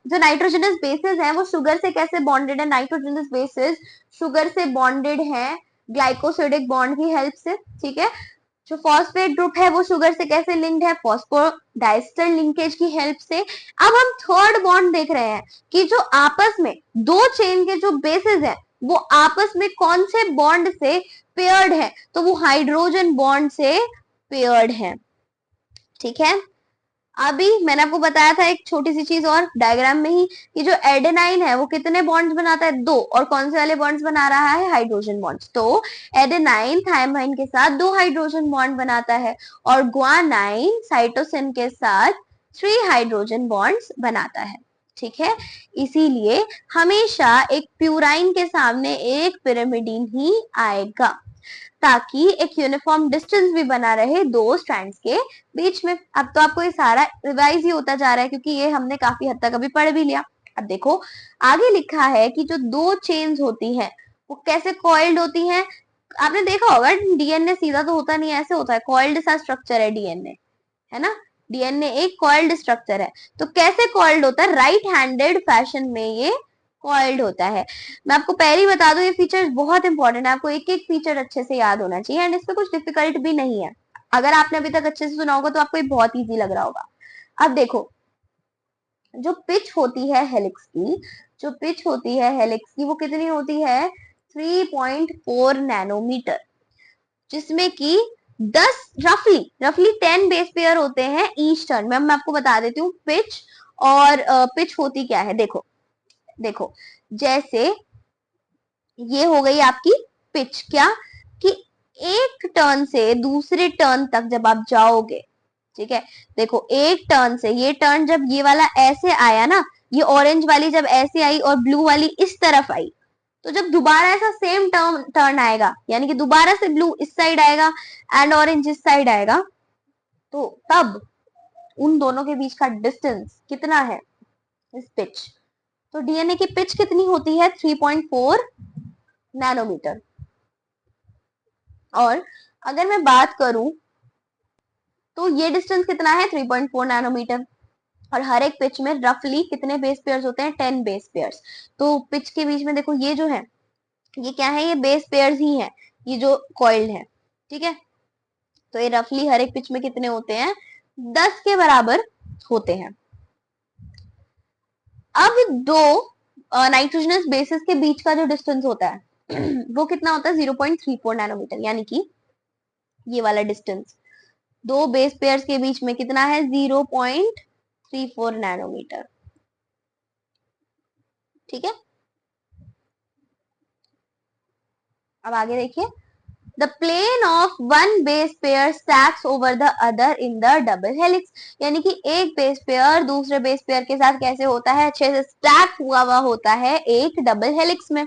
जो नाइट्रोजनस बेसेस हैं वो शुगर से कैसे बॉन्डेड है, नाइट्रोजनस बेसेस शुगर से बॉन्डेड है ग्लाइकोसिडिक बॉन्ड की हेल्प से, ठीक है। जो फॉस्फेट ग्रुप है वो शुगर से कैसे लिंक्ड है, फॉस्फोडाइस्टर लिंकेज की हेल्प से। अब हम थर्ड बॉन्ड देख रहे हैं कि जो आपस में दो चेन के जो बेसेस हैं वो आपस में कौन से बॉन्ड से पेयर्ड है, तो वो हाइड्रोजन बॉन्ड से पेयर्ड है। ठीक है, अभी मैंने आपको बताया था एक छोटी सी चीज और डायग्राम में ही कि जो एडेनाइन है वो कितने बॉन्ड्स बनाता है, दो, और कौन से वाले बॉन्ड्स बना रहा है, हाइड्रोजन बॉन्ड्स। तो एडेनाइन थायमाइन के साथ दो हाइड्रोजन बॉन्ड बनाता है और ग्वानाइन साइटोसिन के साथ 3 हाइड्रोजन बॉन्ड्स बनाता है। ठीक है, इसीलिए हमेशा एक प्यूराइन के सामने एक पिरिमिडीन ही आएगा ताकि एक यूनिफॉर्म डिस्टेंस भी बना रहे दो स्ट्रैंड्स के बीच में। अब तो आपको ये सारा रिवाइज ही होता जा रहा है क्योंकि ये हमने काफी हद तक अभी पढ़ भी लिया। अब देखो आगे लिखा है कि जो दो चेन्स होती हैं वो कैसे कॉइल्ड होती हैं। आपने देखा होगा डीएनए सीधा तो होता नहीं है, ऐसे होता है, कॉइल्ड सा स्ट्रक्चर है डीएनए, है ना। डीएनए एक कॉइल्ड स्ट्रक्चर है। तो कैसे कॉइल्ड होता है, राइट हैंडेड फैशन में ये कॉइल्ड होता है। मैं आपको पहले ही बता दूं ये फीचर्स बहुत इंपॉर्टेंट है, आपको एक एक फीचर अच्छे से याद होना चाहिए एंड इसमें कुछ डिफिकल्ट भी नहीं है। अगर आपने अभी तक अच्छे से सुना होगा तो आपको ये बहुत इजी लग रहा होगा। अब देखो जो पिच होती है हेलिक्स की, जो पिच होती है हेलिक्स की वो कितनी होती है, 3.4 नैनोमीटर, जिसमें कि 10 रफली 10 बेस पेयर होते हैं ईच टर्न में। मैं आपको बता देती हूँ पिच, और पिच होती क्या है, देखो देखो जैसे ये हो गई आपकी पिच, क्या कि एक टर्न से दूसरे टर्न तक जब आप जाओगे, ठीक है, देखो एक टर्न से ये टर्न जब ये वाला ऐसे आया ना, ये ऑरेंज वाली जब ऐसे आई और ब्लू वाली इस तरफ आई, तो जब दोबारा ऐसा सेम टर्न आएगा, यानी कि दोबारा से ब्लू इस साइड आएगा एंड ऑरेंज इस साइड आएगा, तो तब उन दोनों के बीच का डिस्टेंस कितना है, इस पिच। तो डीएनए की पिच कितनी होती है, 3.4 नैनोमीटर। और अगर मैं बात करूं तो ये डिस्टेंस कितना है, 3.4 नैनोमीटर। और हर एक पिच में रफली कितने बेस पेयर्स होते हैं, 10 बेस पेयर्स। तो पिच के बीच में देखो ये जो है ये क्या है, ये बेस पेयर्स ही है, ये जो कॉइल्ड है। ठीक है, तो ये रफली हर एक पिच में कितने होते हैं, 10 के बराबर होते हैं। अब दो नाइट्रोजनस बेसिस के बीच का जो डिस्टेंस होता है वो कितना होता है, 0.34 नैनोमीटर, यानी कि ये वाला डिस्टेंस दो बेस पेयर्स के बीच में कितना है, 0.34 नैनोमीटर। ठीक है, अब आगे देखिए, the plane of one base pair stacks over the other in the double helix, यानी कि एक बेस पेयर दूसरे बेस पेयर के साथ कैसे होता है, अच्छे से स्टैक हुआ होता है एक डबल हेलिक्स में,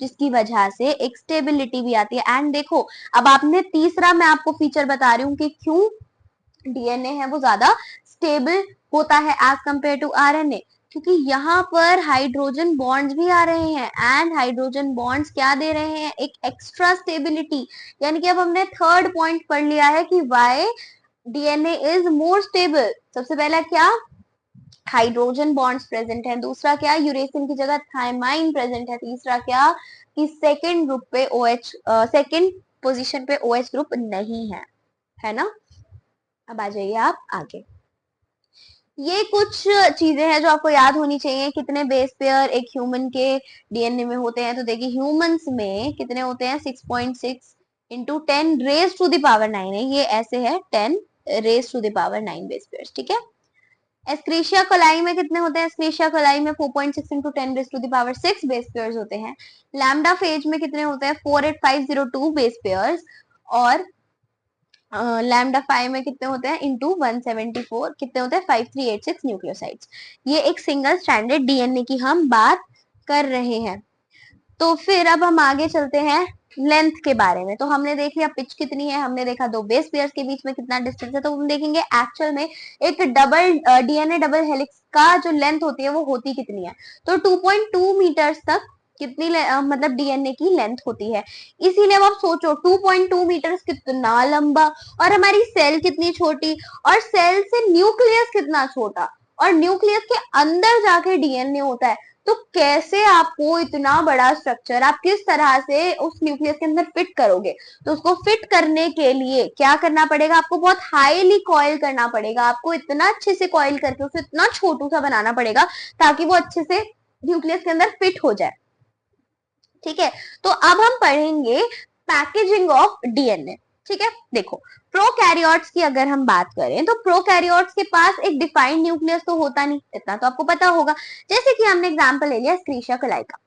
जिसकी वजह से एक स्टेबिलिटी भी आती है। एंड देखो अब आपने तीसरा मैं आपको फीचर बता रही हूँ कि क्यों डीएनए है वो ज्यादा स्टेबल होता है एज कंपेयर टू आरएनए, क्योंकि यहाँ पर हाइड्रोजन बॉन्ड्स भी आ रहे हैं एंड हाइड्रोजन बॉन्ड्स क्या दे रहे हैं, एक एक्स्ट्रा स्टेबिलिटी। यानी कि अब हमने थर्ड पॉइंट पढ़ लिया है कि why DNA is more stable. सबसे पहला क्या, हाइड्रोजन बॉन्ड्स प्रेजेंट है, दूसरा क्या, यूरेसिन की जगह थायमाइन प्रेजेंट है, तीसरा क्या कि सेकंड ग्रुप पे OH सेकंड पोजीशन पे OH ग्रुप नहीं है ना। अब आ जाइए आप आगे, ये कुछ चीजें हैं जो आपको याद होनी चाहिए, कितने बेस पेयर एक ह्यूमन के डीएनए में होते हैं। तो देखिए ह्यूमंस में कितने होते हैं, 6.6 into 10 raise to the power 9 है, ये ऐसे है 10 raise to the power 9 base pairs. ठीक है, एस्क्रीशिया कोलाई में कितने होते हैं, एस्क्रीशिया कोलाई में 4.6 into 10 raise to the power 6 base pairs होते हैं। लैम्डा फेज में कितने होते हैं, 48502 बेस पेयर्स। और लैम्डा 5 में कितने होते हैं, इंटू 174 कितने होते हैं, 5386 न्यूक्लियोसाइड्स। ये एक सिंगल स्ट्रैंडेड डीएनए की हम बात कर रहे हैं। तो फिर अब हम आगे चलते हैं लेंथ के बारे में। तो हमने देख लिया पिच कितनी है, हमने देखा दो बेस पेयर्स के बीच में कितना डिस्टेंस है। तो हम देखेंगे एक्चुअल में एक डबल डीएनए डबल हेलिक्स का जो लेंथ होती है वो होती कितनी है। तो 2.2 मीटर्स तक कितनी मतलब डीएनए की लेंथ होती है। इसीलिए अब आप सोचो 2.2 मीटर्स कितना लंबा, और हमारी सेल कितनी छोटी, और सेल से न्यूक्लियस कितना छोटा, और न्यूक्लियस के अंदर जाके डीएनए होता है। तो कैसे आपको इतना बड़ा स्ट्रक्चर आप किस तरह से उस न्यूक्लियस के अंदर फिट करोगे? तो उसको फिट करने के लिए क्या करना पड़ेगा? आपको बहुत हाईली कॉइल करना पड़ेगा, आपको इतना अच्छे से कॉइल करके उसे इतना छोटू सा बनाना पड़ेगा ताकि वो अच्छे से न्यूक्लियस के अंदर फिट हो जाए। ठीक है, तो अब हम पढ़ेंगे पैकेजिंग ऑफ डीएनए। ठीक है, देखो प्रोकैरियोट्स की अगर हम बात करें तो प्रोकैरियोट्स के पास एक डिफाइंड न्यूक्लियस तो होता नहीं, इतना तो आपको पता होगा। जैसे कि हमने एग्जांपल ले लिया एस्क्रीशिया कोलाई का,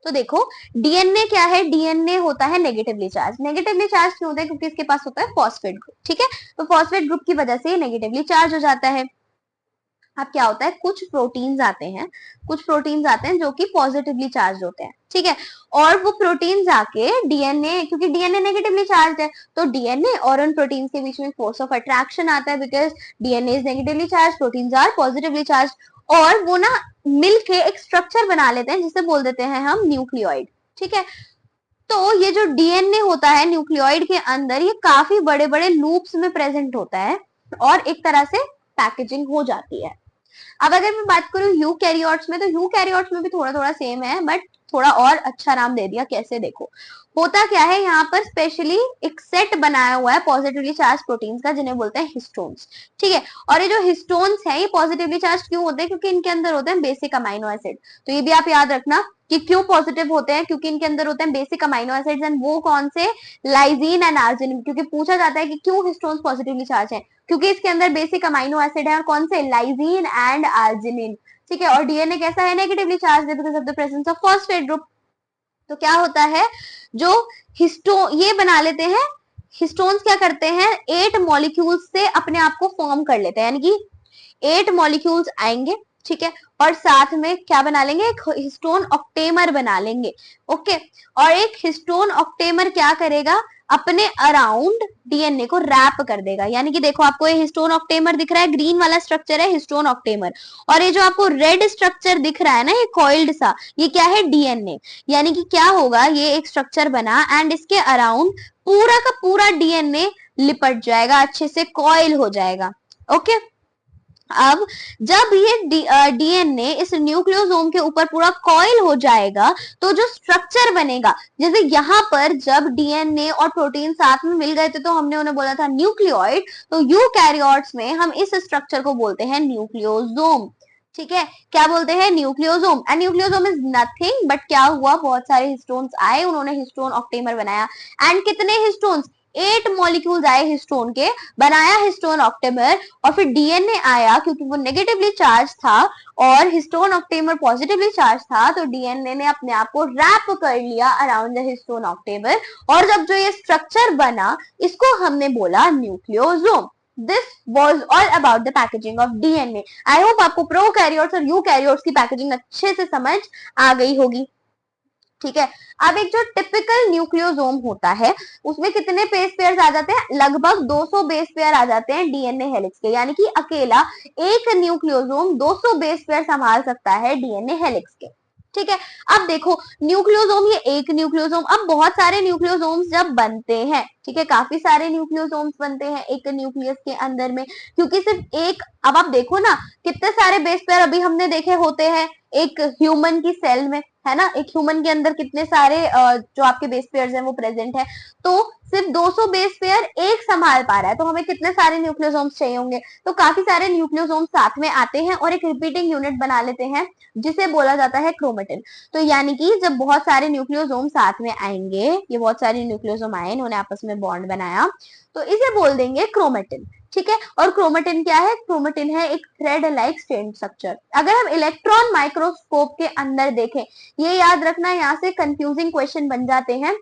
तो देखो डीएनए क्या है? डीएनए होता है नेगेटिवली चार्ज। नेगेटिवली चार्ज क्यों होता है? क्योंकि इसके पास होता है फॉस्फेट ग्रुप। ठीक है, तो फॉस्फेट ग्रुप की वजह से नेगेटिवली चार्ज हो जाता है। अब क्या होता है, कुछ प्रोटीन्स आते हैं जो कि पॉजिटिवली चार्ज होते हैं। ठीक है, और वो प्रोटीन्स आके डीएनए, क्योंकि डीएनए नेगेटिवली चार्ज है, तो डीएनए और उन प्रोटीन्स के बीच में फोर्स ऑफ अट्रैक्शन आता है, because DNA is negatively charge, proteins are positively charge, और वो ना मिलके एक स्ट्रक्चर बना लेते हैं जिसे बोल देते हैं हम न्यूक्लियोइड। ठीक है, तो ये जो डीएनए होता है न्यूक्लियोइड के अंदर, ये काफी बड़े बड़े लूप्स में प्रेजेंट होता है और एक तरह से पैकेजिंग हो जाती है। अब अगर मैं बात करूं यूकैरियोट्स में, तो यूकैरियोट्स में भी थोड़ा थोड़ा सेम है, बट थोड़ा और अच्छा नाम दे दिया। कैसे? देखो होता क्या है, यहाँ पर स्पेशली एक सेट बनाया हुआ है पॉजिटिवली चार्ज प्रोटीन्स का, जिन्हें बोलते हैं हिस्टोन्स। ठीक है, और ये जो हिस्टोन्स है ये पॉजिटिवली चार्ज क्यों होते हैं? क्योंकि इनके अंदर होते हैं बेसिक अमाइनो एसिड। तो ये भी आप याद रखना कि क्यों पॉजिटिव होते हैं, क्योंकि इनके अंदर होते हैं बेसिक अमाइनो एसिड्स, एंड वो कौन से? Lysine and arginine. क्योंकि पूछा जाता है कि क्यों हिस्टोन्स पॉजिटिवली चार्ज है, क्योंकि इसके अंदर बेसिक अमाइनो एसिड है, और कौन से? Lysine and arginine. ठीक है, और डीएनए कैसा है? Negatively charge because of the presence of phosphate group. तो क्या होता है, जो ये बना लेते हैं, हिस्टोन्स क्या करते हैं, 8 मॉलिक्यूल्स से अपने आप को फॉर्म कर लेते हैं, यानी कि 8 मॉलिक्यूल्स आएंगे। ठीक है, और साथ में क्या बना लेंगे? एक हिस्टोन ऑक्टेमर बना लेंगे। ओके, और एक हिस्टोन ऑक्टेमर क्या करेगा? अपने अराउंड डीएनए को रैप कर देगा। यानी कि देखो आपको ये हिस्टोन ऑक्टेमर दिख रहा है, ग्रीन वाला स्ट्रक्चर है हिस्टोन ऑक्टेमर, और ये जो आपको रेड स्ट्रक्चर दिख रहा है ना, ये कॉइल्ड सा, ये क्या है? डीएनए। यानी कि क्या होगा, ये एक स्ट्रक्चर बना एंड इसके अराउंड पूरा का पूरा डीएनए लिपट जाएगा, अच्छे से कॉइल हो जाएगा। ओके, अब जब ये डीएनए इस न्यूक्लियोसोम के ऊपर पूरा कॉइल हो जाएगा, तो जो स्ट्रक्चर बनेगा, जैसे यहाँ पर जब डीएनए और प्रोटीन साथ में मिल गए थे तो हमने उन्हें बोला था न्यूक्लियोइड, तो यूकैरियोट्स में हम इस स्ट्रक्चर को बोलते हैं न्यूक्लियोसोम। ठीक है, क्या बोलते हैं? Nucleosome. And nucleosome is nothing but क्या हुआ, बहुत सारे हिस्टोन्स आए, उन्होंने हिस्टोन ऑक्टेमर बनाया, एंड कितने हिस्टोन्स? 8 मॉलिक्यूल्स आए हिस्टोन के, बनाया हिस्टोन ऑक्टेमर, और फिर डीएनए आया, क्योंकि वो नेगेटिवली चार्ज था और हिस्टोन ऑक्टेमर पॉजिटिवली चार्ज था, तो डीएनए ने अपने आप को रैप कर लिया अराउंड द हिस्टोन ऑक्टेमर, और जब जो ये स्ट्रक्चर बना, इसको हमने बोला nucleosome. This was all about the packaging of DNA. I hope आपको प्रोकैरियोट्स और यूकैरियोट्स की पैकेजिंग अच्छे से समझ आ गई होगी। ठीक है, अब एक जो टिपिकल न्यूक्लियोसोम होता है, उसमें कितने बेस पेयर्स आ जाते हैं? लगभग 200 बेस पेयर आ जाते हैं डीएनए हेलिक्स के, यानी कि अकेला एक न्यूक्लियोसोम 200 बेस पेयर संभाल सकता है डीएनए हेलिक्स के। ठीक है, अब देखो न्यूक्लियोसोम, ये एक न्यूक्लियोसोम, अब बहुत सारे न्यूक्लियोसोम्स जब बनते हैं, ठीक है, काफी सारे न्यूक्लियोसोम्स बनते हैं एक न्यूक्लियस के अंदर में, क्योंकि सिर्फ एक, अब आप देखो ना कितने सारे बेस पेयर अभी हमने देखे होते हैं एक ह्यूमन की सेल में, है ना, एक ह्यूमन के अंदर कितने सारे जो आपके बेस पेयर्स हैं वो प्रेजेंट है, तो सिर्फ 200 बेस पेयर एक संभाल पा रहा है, तो हमें कितने सारे न्यूक्लियोसोम्स चाहिए होंगे? तो काफी सारे न्यूक्लियोसोम्स साथ में आते हैं और एक रिपीटिंग यूनिट बना लेते हैं, जिसे बोला जाता है क्रोमेटिन। तो यानी कि जब बहुत सारे न्यूक्लियोसोम साथ में आएंगे, ये बहुत सारे न्यूक्लियोसोम आए, इन्होंने आपस में बॉन्ड बनाया, तो इसे बोल देंगे क्रोमेटिन। ठीक है, और क्रोमेटिन क्या है? क्रोमेटिन है एक थ्रेड लाइक स्ट्रेंड स्ट्रक्चर। अगर हम इलेक्ट्रॉन माइक्रोस्कोप के अंदर देखें, ये याद रखना, यहाँ से कंफ्यूजिंग क्वेश्चन बन जाते हैं,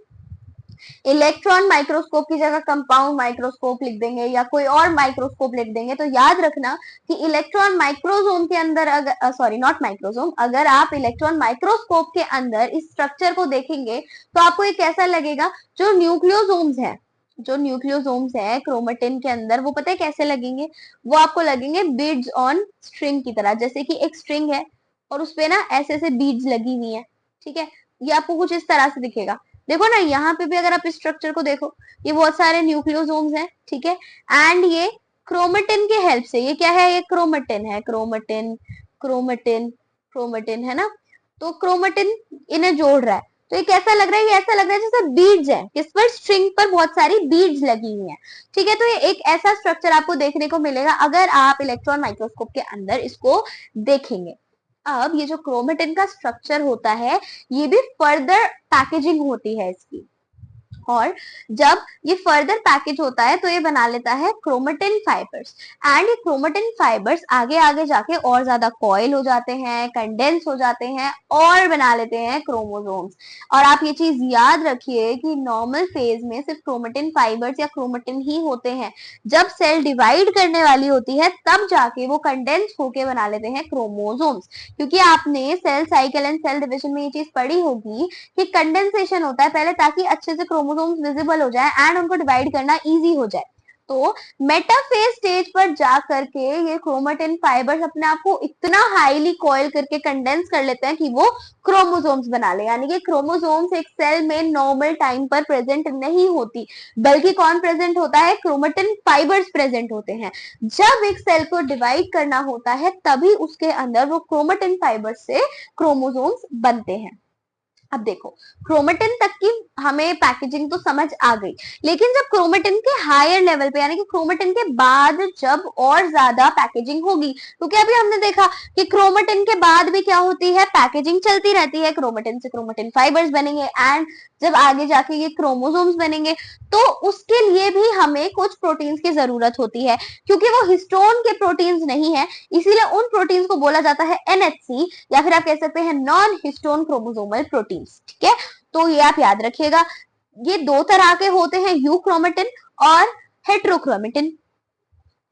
इलेक्ट्रॉन माइक्रोस्कोप की जगह कंपाउंड माइक्रोस्कोप लिख देंगे या कोई और माइक्रोस्कोप लिख देंगे, तो याद रखना कि इलेक्ट्रॉन माइक्रोसोम के अंदर, अगर सॉरी नॉट माइक्रोसोम, अगर आप इलेक्ट्रॉन माइक्रोस्कोप के अंदर इस स्ट्रक्चर को देखेंगे तो आपको ये कैसा लगेगा? जो न्यूक्लियोसोम्स है, जो न्यूक्लियोसोम्स है क्रोमेटिन के अंदर, वो पता है कैसे लगेंगे? वो आपको लगेंगे बीड्स ऑन स्ट्रिंग की तरह, जैसे कि एक स्ट्रिंग है और उसपे ना ऐसे ऐसे बीड्स लगी हुई है। ठीक है, ये आपको कुछ इस तरह से दिखेगा। देखो ना, यहाँ पे भी अगर आप इस स्ट्रक्चर को देखो, ये बहुत सारे न्यूक्लियोसोम्स हैं। ठीक है, एंड ये क्रोमेटिन के हेल्प से, ये क्या है? ये क्रोमेटिन है, क्रोमेटिन क्रोमेटिन क्रोमेटिन है ना, तो क्रोमेटिन इन्हें जोड़ रहा है। तो ये कैसा लग रहा है? ये ऐसा लग रहा है जैसे बीड्स हैं, किस पर? स्ट्रिंग पर बहुत सारी बीड्स लगी हुई हैं। ठीक है, तो ये एक ऐसा स्ट्रक्चर आपको देखने को मिलेगा अगर आप इलेक्ट्रॉन माइक्रोस्कोप के अंदर इसको देखेंगे। अब ये जो क्रोमेटिन का स्ट्रक्चर होता है, ये भी फर्दर पैकेजिंग होती है इसकी, और जब ये फर्दर पैकेज होता है तो ये बना लेता है क्रोमेटिन फाइबर्स। एंड ये क्रोमेटिन फाइबर्स आगे आगे जाके और ज्यादा कॉइल हो जाते हैं, कंडेंस हो जाते हैं और बना लेते हैं क्रोमोसोम्स। और आप ये चीज याद रखिए कि नॉर्मल फेज में सिर्फ क्रोमेटिन फाइबर्स या क्रोमेटिन ही होते हैं। जब सेल डिवाइड करने वाली होती है तब जाके वो कंडेंस होके बना लेते हैं क्रोमोसोम्स। क्योंकि आपने cell cycle and cell division में ये चीज पढ़ी होगी कि कंडेंसेशन होता है पहले ताकि अच्छे से क्रोमोसोम्स विजिबल हो जाए एंड उनको डिवाइड करना इजी हो जाए। तो मेटाफेज स्टेज पर जा करके ये क्रोमेटिन फाइबर्स अपने आप को इतना हाईली कॉइल करके कंडेंस कर लेते हैं कि वो क्रोमोसोम्स बना ले। यानी कि क्रोमोसोम्स एक सेल में नॉर्मल टाइम पर प्रेजेंट नहीं होती, बल्कि कौन प्रेजेंट होता है? क्रोमेटिन फाइबर्स प्रेजेंट होते हैं। जब एक सेल को डिवाइड करना होता है तभी उसके अंदर वो क्रोमेटिन फाइबर्स से क्रोमोसोम्स बनते हैं। अब देखो, क्रोमेटिन तक की हमें पैकेजिंग तो समझ आ गई, लेकिन जब क्रोमेटिन के हायर लेवल पे यानी कि क्रोमेटिन के बाद जब और ज्यादा पैकेजिंग होगी, क्योंकि अभी हमने देखा कि क्रोमेटिन के बाद भी क्या होती है? पैकेजिंग चलती रहती है। क्रोमेटिन से क्रोमेटिन फाइबर्स बनेंगे एंड जब आगे जाके ये क्रोमोसोम्स बनेंगे, तो उसके लिए भी हमें कुछ प्रोटीन्स की जरूरत होती है। क्योंकि वो हिस्टोन के प्रोटीन्स नहीं है, इसीलिए उन प्रोटीन्स को बोला जाता है एनएचसी, या फिर आप कह सकते हैं नॉन हिस्टोन क्रोमोसोमल प्रोटीन्स। ठीक है, तो ये आप याद रखिएगा। ये दो तरह के होते हैं, यूक्रोमेटिन और हेट्रोक्रोमेटिन।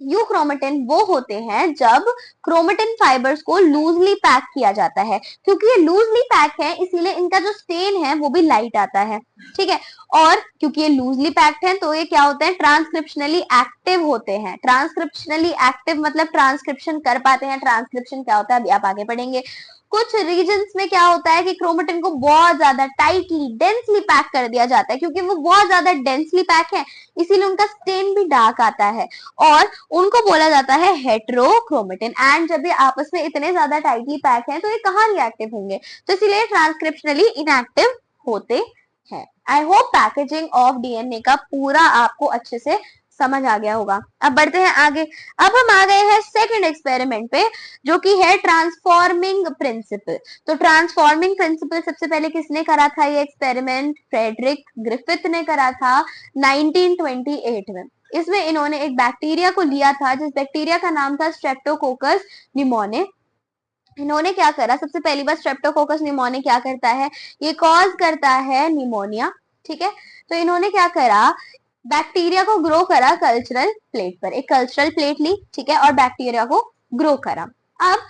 यूक्रोमेटिन वो होते हैं जब क्रोमेटिन फाइबर्स को लूजली पैक किया जाता है। क्योंकि ये लूजली पैक है इसीलिए इनका जो स्टेन है वो भी लाइट आता है। ठीक है, और क्योंकि ये लूजली पैक्ड है तो ये क्या होते हैं? ट्रांसक्रिप्शनली एक्टिव होते हैं। ट्रांसक्रिप्शनली एक्टिव मतलब ट्रांसक्रिप्शन कर पाते हैं। ट्रांसक्रिप्शन क्या होता है अभी आप आगे पढ़ेंगे। कुछ रीजन्स में क्या होता है कि क्रोमेटिन को बहुत ज्यादा टाइटली डेंसली पैक कर दिया जाता है। क्योंकि वो बहुत ज्यादा डेंसली पैक है इसीलिए उनका स्टेन भी डार्क आता है और उनको बोला जाता है हेट्रोक्रोमेटिन। एंड जब ये आपस में इतने ज्यादा टाइटली पैक हैं तो ये कहाँ रिएक्टिव होंगे? तो इसीलिए ट्रांसक्रिप्शनली इनएक्टिव होते हैं। I hope packaging of DNA का पूरा आपको अच्छे से समझ आ गया होगा। अब बढ़ते हैं आगे। अब हम आ गए हैं सेकंड एक्सपेरिमेंट पे, जो कि है ट्रांसफॉर्मिंग प्रिंसिपल। तो ट्रांसफॉर्मिंग प्रिंसिपल सबसे पहले किसने करा था? ये एक्सपेरिमेंट फ्रेडरिक ग्रिफिथ ने करा था 1928 में। इसमें इन्होंने एक बैक्टीरिया को लिया था जिस बैक्टीरिया का नाम था स्ट्रेप्टोकोकस निमोनिया। इन्होंने क्या करा? सबसे पहली बार स्ट्रेप्टोकोकस निमोनिया क्या करता है? ये कॉज करता है निमोनिया। ठीक है, तो इन्होंने क्या करा? बैक्टीरिया को ग्रो करा कल्चरल प्लेट पर। एक कल्चरल प्लेट ली, ठीक है, और बैक्टीरिया को ग्रो करा। अब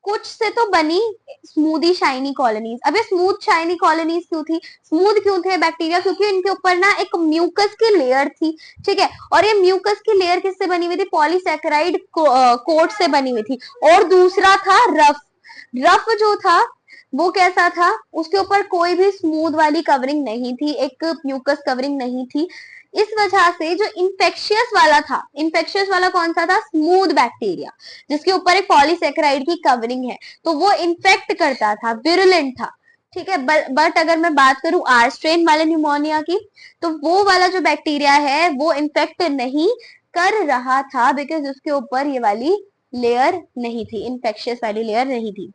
कुछ से तो बनी स्मूदी शाइनी कॉलोनीज। अब ये स्मूथ शाइनी कॉलोनीज क्यों थी? स्मूथ क्यों थे बैक्टीरिया? क्योंकि इनके ऊपर ना एक म्यूकस की लेयर थी। ठीक है, और ये म्यूकस की लेयर किससे बनी हुई थी? पॉलीसैकेराइड कोट से बनी हुई थी। और दूसरा था रफ। रफ जो था वो कैसा था? उसके ऊपर कोई भी स्मूथ वाली कवरिंग नहीं थी, एक म्यूकस कवरिंग नहीं थी। इस वजह से जो इन्फेक्शियस वाला था, इन्फेक्शियस वाला कौन सा था? स्मूथ बैक्टीरिया, जिसके ऊपर एक पॉलीसैकेराइड की कवरिंग है, तो वो इन्फेक्ट करता था, विरुलेंट था। ठीक है, बट अगर मैं बात करूं आर स्ट्रेन वाले निमोनिया की, तो वो वाला जो बैक्टीरिया है वो इन्फेक्ट नहीं कर रहा था, बिकॉज उसके ऊपर ये वाली लेयर नहीं थी, इन्फेक्शियस वाली लेयर नहीं थी।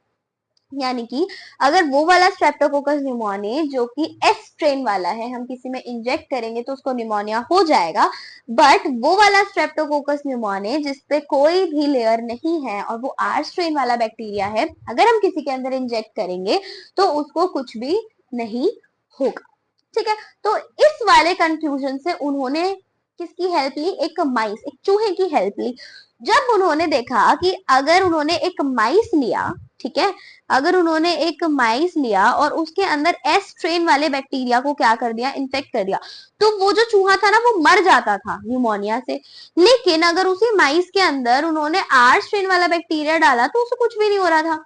यानी कि अगर वो वाला स्ट्रेप्टोकोकस निमोनिया जो कि एस स्ट्रेन वाला है, हम किसी में इंजेक्ट करेंगे तो उसको निमोनिया हो जाएगा। बट वो वाला स्ट्रेप्टोकोकस निमोनिया जिसपे कोई भी लेयर नहीं है और वो आर स्ट्रेन वाला बैक्टीरिया है, अगर हम किसी के अंदर इंजेक्ट करेंगे तो उसको कुछ भी नहीं होगा। ठीक है, तो इस वाले कंक्लूजन से उन्होंने किसकी हेल्प ली? एक माइस, एक चूहे की हेल्प ली। जब उन्होंने देखा कि अगर उन्होंने एक माइस लिया, ठीक है, अगर उन्होंने एक माइस लिया और उसके अंदर एस स्ट्रेन वाले बैक्टीरिया को क्या कर दिया? इन्फेक्ट कर दिया, तो वो जो चूहा था ना वो मर जाता था न्यूमोनिया से। लेकिन अगर उसी माइस के अंदर उन्होंने आर स्ट्रेन वाला बैक्टीरिया डाला तो उसे कुछ भी नहीं हो रहा था।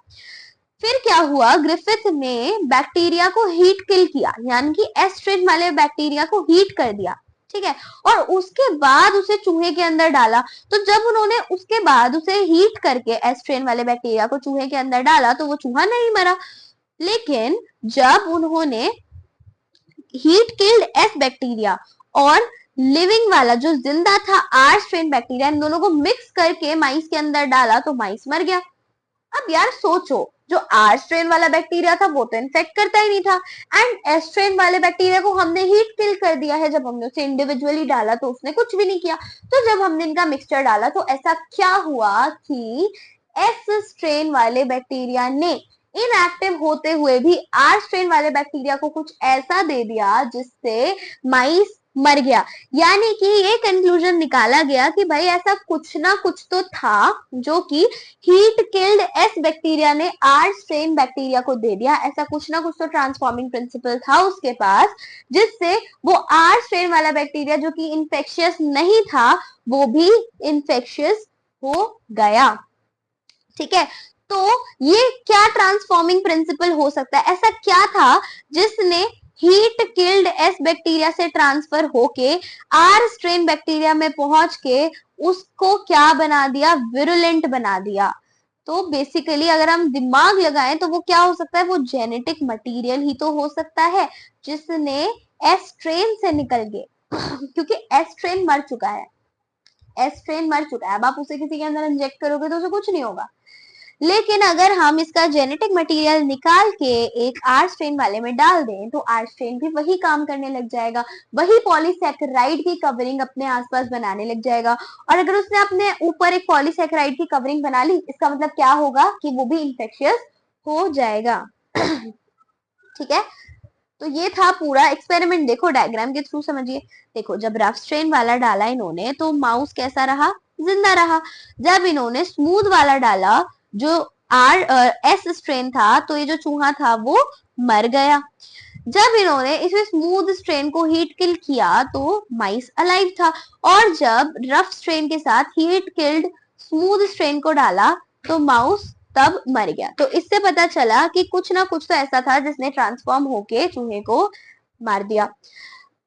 फिर क्या हुआ? ग्रिफिथ ने बैक्टीरिया को हीट किल किया, यानी कि एस स्ट्रेन वाले बैक्टीरिया को हीट कर दिया। ठीक है, और उसके बाद उसे चूहे के अंदर डाला। तो जब उन्होंने उसके बाद उसे हीट करके एस स्ट्रेन वाले बैक्टीरिया को चूहे के अंदर डाला तो वो चूहा नहीं मरा। लेकिन जब उन्होंने हीट किल्ड एस बैक्टीरिया और लिविंग वाला जो जिंदा था आर स्ट्रेन बैक्टीरिया, इन दोनों को मिक्स करके माइस के अंदर डाला तो माइस मर गया। अब यार सोचो, जो आर स्ट्रेन वाला बैक्टीरिया था वो तो इन्फेक्ट करता ही नहीं था, एंड एस स्ट्रेन वाले बैक्टीरिया को हमने हीट किल कर दिया है। जब हमने उसे इंडिविजुअली डाला तो उसने कुछ भी नहीं किया। तो जब हमने इनका मिक्सचर डाला तो ऐसा क्या हुआ कि एस स्ट्रेन वाले बैक्टीरिया ने इनएक्टिव होते हुए भी आर स्ट्रेन वाले बैक्टीरिया को कुछ ऐसा दे दिया जिससे माइस मर गया। यानी कि ये कंक्लूजन निकाला गया कि भाई ऐसा कुछ ना कुछ तो था जो कि हीट किल्ड एस बैक्टीरिया ने आर स्ट्रेन बैक्टीरिया को दे दिया। ऐसा कुछ ना कुछ तो ट्रांसफॉर्मिंग प्रिंसिपल था उसके पास, जिससे वो आर स्ट्रेन वाला बैक्टीरिया जो कि इन्फेक्शियस नहीं था वो भी इन्फेक्शियस हो गया। ठीक है, तो ये क्या ट्रांसफॉर्मिंग प्रिंसिपल हो सकता है? ऐसा क्या था जिसने हीट किल्ड एस बैक्टीरिया से ट्रांसफर होके आर स्ट्रेन बैक्टीरिया में पहुंच के उसको क्या बना दिया? विरुलेंट बना दिया। तो बेसिकली अगर हम दिमाग लगाएं तो वो क्या हो सकता है? वो जेनेटिक मटेरियल ही तो हो सकता है जिसने एस स्ट्रेन से निकल के क्योंकि एस स्ट्रेन मर चुका है, एस स्ट्रेन मर चुका है, अब आप उसे किसी के अंदर इंजेक्ट करोगे तो उसे कुछ नहीं होगा। लेकिन अगर हम इसका जेनेटिक मटेरियल निकाल के एक आर स्ट्रेन वाले में डाल दें तो आर स्ट्रेन भी वही काम करने लग जाएगा, वही पॉलीसैकेराइड की कवरिंग अपने आसपास बनाने लग जाएगा। और अगर उसने अपने ऊपर एक पॉलीसैकेराइड की कवरिंग बना ली, इसका मतलब क्या होगा कि वो भी इंफेक्शियस हो जाएगा। ठीक है, तो ये था पूरा एक्सपेरिमेंट। देखो डायग्राम के थ्रू समझिए। देखो जब रफ स्ट्रेन वाला डाला इन्होंने तो माउस कैसा रहा? जिंदा रहा। जब इन्होंने स्मूथ वाला डाला जो आर एस स्ट्रेन था तो ये जो चूहा था वो मर गया। जब इन्होंने इस स्मूथ स्ट्रेन को हीट किल किया तो माइस अलाइव था, और जब रफ स्ट्रेन के साथ हीट किल्ड स्मूथ स्ट्रेन को डाला तो माउस तब मर गया। तो इससे पता चला कि कुछ ना कुछ तो ऐसा था जिसने ट्रांसफॉर्म होके चूहे को मार दिया।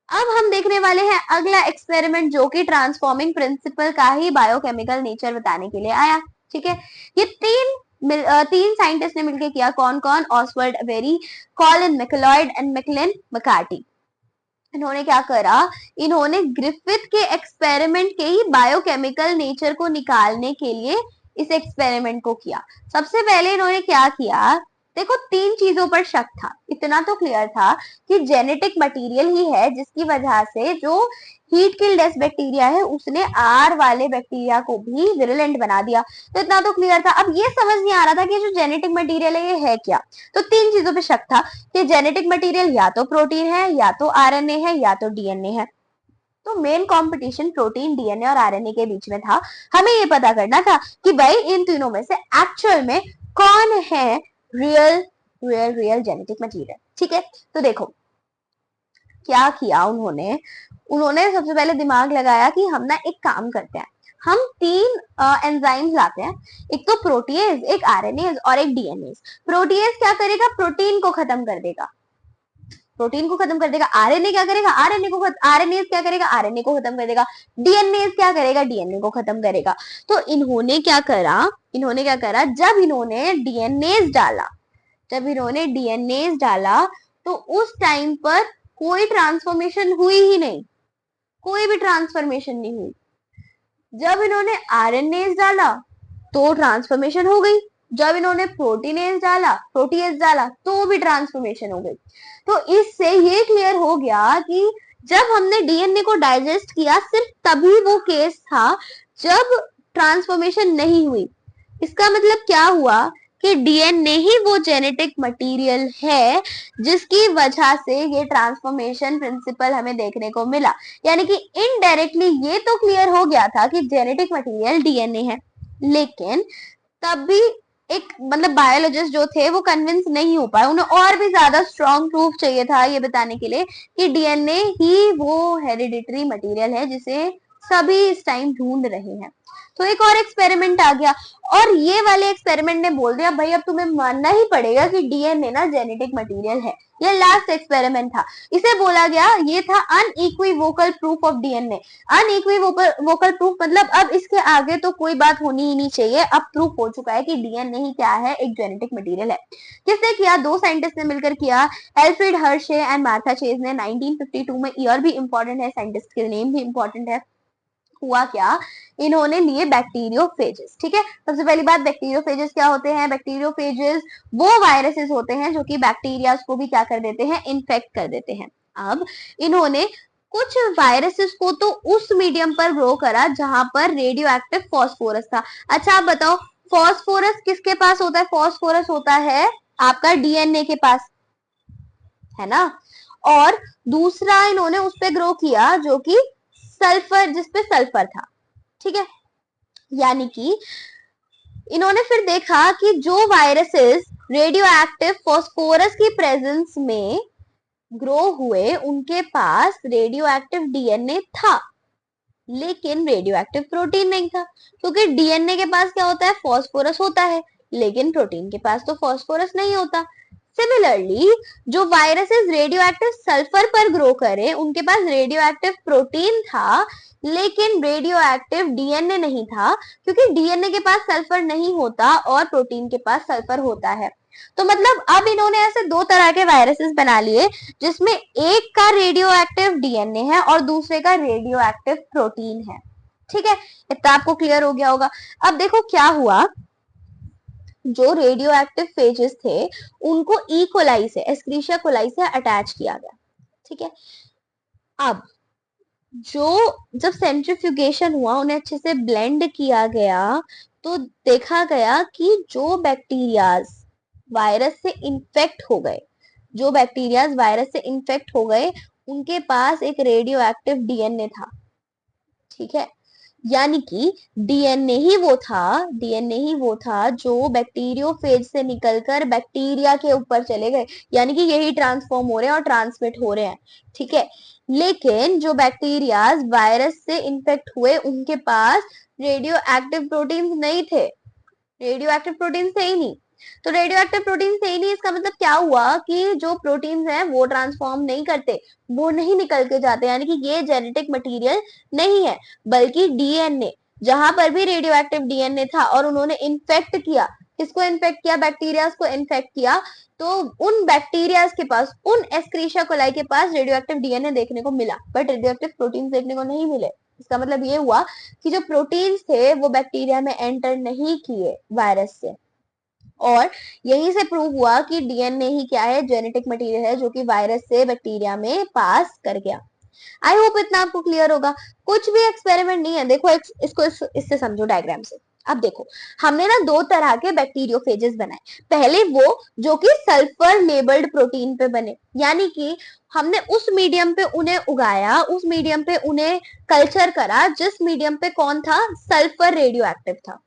अब हम देखने वाले हैं अगला एक्सपेरिमेंट जो कि ट्रांसफॉर्मिंग प्रिंसिपल का ही बायोकेमिकल नेचर बताने के लिए आया। ठीक है, ये तीन साइंटिस्ट ने मिलकर किया। कौन कौन? Oswald very, Colin McLeod and McLean McCarthy. इन्होंने क्या करा? इन्होंने ग्रिफिथ के एक्सपेरिमेंट के ही बायोकेमिकल नेचर को निकालने के लिए इस एक्सपेरिमेंट को किया। सबसे पहले इन्होंने क्या किया? देखो तीन चीजों पर शक था। इतना तो क्लियर था कि जेनेटिक मटेरियल ही है जिसकी वजह से जो हीट किल्ड एस बैक्टीरिया है उसने आर वाले बैक्टीरिया को भी विरुलेंट बना दिया। तो इतना तो क्लियर था। अब ये समझ नहीं आ रहा था कि जो जेनेटिक मटेरियल है ये है क्या। तो तीन चीजों पे शक था कि जेनेटिक मटेरियल या तो प्रोटीन है, या तो आरएनए है, या तो डीएनए है। तो मेन कंपटीशन प्रोटीन, डीएनए और आरएनए के बीच में था। हमें ये पता करना था कि भाई इन तीनों में से एक्चुअल में कौन है रियल जेनेटिक मटेरियल। ठीक है, तो देखो क्या किया उन्होंने सबसे पहले दिमाग लगाया कि हम ना एक काम करते हैं, हम तीन एंजाइम्स लाते हैं, एक तो प्रोटीएज, एक आरएनएज और एक डीएनएज। प्रोटीएज क्या करेगा? प्रोटीन को खत्म कर देगा, प्रोटीन को खत्म कर देगा। आरएनए क्या करेगा? आरएनए क्या करेगा? आरएनए को खत्म कर देगा। डीएनए क्या करेगा? डीएनए को खत्म करेगा। तो इन्होंने क्या करा? जब इन्होंने डीएनए डाला तो उस टाइम पर कोई ट्रांसफॉर्मेशन हुई ही नहीं, कोई भी ट्रांसफॉर्मेशन नहीं हुई। जब इन्होंने आरएनए डाला तो ट्रांसफॉर्मेशन हो गई। जब इन्होंने प्रोटीएज डाला तो भी ट्रांसफॉर्मेशन हो गई। तो इससे ये क्लियर हो गया कि जब हमने डीएनए को डाइजेस्ट किया सिर्फ तभी वो केस था जब ट्रांसफॉर्मेशन नहीं हुई। इसका मतलब क्या हुआ कि डीएनए ही वो जेनेटिक मटेरियल है जिसकी वजह से ये ट्रांसफॉर्मेशन प्रिंसिपल हमें देखने को मिला। यानी कि इनडायरेक्टली ये तो क्लियर हो गया था कि जेनेटिक मटेरियल डीएनए है, लेकिन तब भी एक मतलब बायोलॉजिस्ट जो थे वो कन्विंस नहीं हो पाए। उन्हें और भी ज्यादा स्ट्रॉन्ग प्रूफ चाहिए था ये बताने के लिए कि डीएनए ही वो हेरिडिटरी मटेरियल है जिसे सभी इस टाइम ढूंढ रहे हैं। तो एक और एक्सपेरिमेंट आ गया और ये वाले एक्सपेरिमेंट ने बोल दिया भाई अब तुम्हें मानना ही पड़ेगा कि डीएनए ना जेनेटिक मटेरियल है। ये लास्ट एक्सपेरिमेंट था। इसे बोला गया, ये था unequivocal proof of DNA. Unequivocal proof मतलब अब इसके आगे तो कोई बात होनी ही नहीं चाहिए, अब प्रूफ हो चुका है कि डीएनए ही क्या है, एक जेनेटिक मटेरियल है। किसने किया? दो साइंटिस्ट ने मिलकर किया, Alfred Hershey and Martha chase ने 1952 में। ईयर भी इंपॉर्टेंट है, साइंटिस्ट के नेम भी इंपॉर्टेंट है। हुआ क्या, इन्होंने लिए बैक्टीरियोफेजेस। ठीक है, सबसे पहली बात बैक्टीरियोफेजेस क्या होते हैं? बैक्टीरियोफेजेस वो वायरसेस होते हैं जो कि बैक्टीरिया को भी क्या कर देते हैं, इन्फेक्ट कर देते हैं। अब इन्होंने कुछ वायरसेस को तो उस मीडियम पर ग्रो करा जहां पर रेडियो एक्टिव फॉस्फोरस था। अच्छा आप बताओ, फॉस्फोरस किसके पास होता है? फॉस्फोरस होता है आपका डीएनए के पास, है ना। और दूसरा इन्होंने उस पर ग्रो किया जो कि सल्फर, जिसपे सल्फर था। ठीक है, यानी कि इन्होंने फिर देखा कि जो वायरसेस रेडियो एक्टिव फॉस्फोरस की प्रेजेंस में ग्रो हुए उनके पास रेडियो एक्टिव डीएनए था लेकिन रेडियो एक्टिव प्रोटीन नहीं था, क्योंकि डीएनए के पास क्या होता है, फॉस्फोरस होता है, लेकिन प्रोटीन के पास तो फॉस्फोरस नहीं होता। सिमिलरली जो वायरसेस रेडियो एक्टिव सल्फर पर ग्रो करे उनके पास रेडियो एक्टिव प्रोटीन था लेकिन रेडियो एक्टिव डीएनए नहीं था, क्योंकि डीएनए के पास सल्फर नहीं होता और प्रोटीन के पास सल्फर होता है। तो मतलब अब इन्होंने ऐसे दो तरह के वायरसेस बना लिए जिसमें एक का रेडियो एक्टिव डीएनए है और दूसरे का रेडियो एक्टिव प्रोटीन है। ठीक है, इतना आपको क्लियर हो गया होगा। अब देखो क्या हुआ, जो रेडियो एक्टिव फेजेस थे उनको ई कोलाई से, एस्क्रीशिया कोलाई से अटैच किया गया। ठीक है, अब जो जब सेंट्रीफ्यूगेशन हुआ, उन्हें अच्छे से ब्लेंड किया गया तो देखा गया कि जो बैक्टीरियाज वायरस से इन्फेक्ट हो गए, जो बैक्टीरियाज वायरस से इन्फेक्ट हो गए उनके पास एक रेडियो एक्टिव डीएनए था। ठीक है, यानी कि डीएनए ही वो था जो बैक्टीरियोफेज से निकलकर बैक्टीरिया के ऊपर चले गए, यानी कि यही ट्रांसफॉर्म हो रहे हैं और ट्रांसमिट हो रहे हैं। ठीक है, लेकिन जो बैक्टीरियाज वायरस से इन्फेक्ट हुए उनके पास रेडियो एक्टिव प्रोटीन नहीं थे, रेडियो एक्टिव प्रोटीन थे ही नहीं। तो रेडियो एक्टिव प्रोटीन थे ही नहीं, इसका मतलब क्या हुआ कि जो प्रोटीन्स हैं वो ट्रांसफॉर्म नहीं करते, वो नहीं निकल के जाते, यानी कि ये जेनेटिक मटेरियल नहीं है, बल्कि डीएनए, जहां पर भी रेडियो एक्टिव डीएनए था और उन्होंने इन्फेक्ट किया, किसको इन्फेक्ट किया, बैक्टीरिया को इन्फेक्ट किया, तो उन बैक्टीरिया के पास, उन एस्क्रीशिया कोलाई के पास रेडियो एक्टिव डीएनए देखने को मिला बट रेडियो एक्टिव प्रोटीन देखने को नहीं मिले। इसका मतलब ये हुआ कि जो प्रोटीन्स थे वो बैक्टीरिया में एंटर नहीं किए वायरस से, और यहीं से प्रूव हुआ कि डीएनए ही क्या है, जेनेटिक मटेरियल है जो कि वायरस से बैक्टीरिया में पास कर गया। आई होप इतना आपको क्लियर होगा। कुछ भी एक्सपेरिमेंट नहीं है, देखो इसको इससे समझो डायग्राम से। अब देखो हमने ना दो तरह के बैक्टीरियोफेजेस बनाए, पहले वो जो कि सल्फर लेबल्ड प्रोटीन पे बने, यानी कि हमने उस मीडियम पे उन्हें उगाया, उस मीडियम पे उन्हें कल्चर करा जिस मीडियम पे कौन था, सल्फर रेडियो एक्टिव था,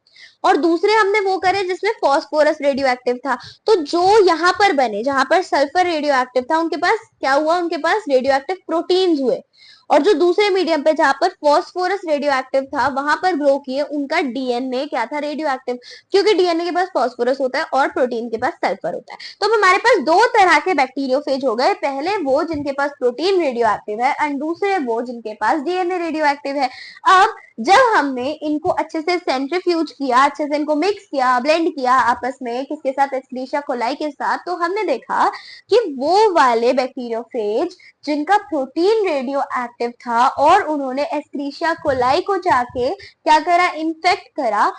और दूसरे हमने वो करे जिसमें फॉस्फोरस रेडियो एक्टिव था। तो जो यहाँ पर बने, जहां पर सल्फर रेडियो एक्टिव था, उनके पास क्या हुआ, उनके पास रेडियो एक्टिव प्रोटीन्स हुए, और जो दूसरे मीडियम पे जहां पर फॉस्फोरस रेडियो एक्टिव था वहां पर ग्रो किए उनका डीएनए क्या था, रेडियो एक्टिव, क्योंकि डीएनए के पास फॉस्फोरस होता है और प्रोटीन के पास सल्फर होता है। तो अब हमारे पास दो तरह के बैक्टीरियोफेज हो गए, पहले वो जिनके पास प्रोटीन रेडियो एक्टिव है एंड दूसरे वो जिनके पास डीएनए रेडियो एक्टिव है। अब जब हमने इनको अच्छे से सेंट्रीफ्यूज किया, अच्छे से इनको मिक्स किया, ब्लेंड किया आपस में, किसके साथ, एस्क्रीशिया कोलाई के साथ, तो हमने देखा कि वो वाले बैक्टीरियोफेज जिनका प्रोटीन रेडियो एक्टिव था और उन्होंने एस्क्रीशिया कोलाई को जाके क्या करा, इन्फेक्ट करा,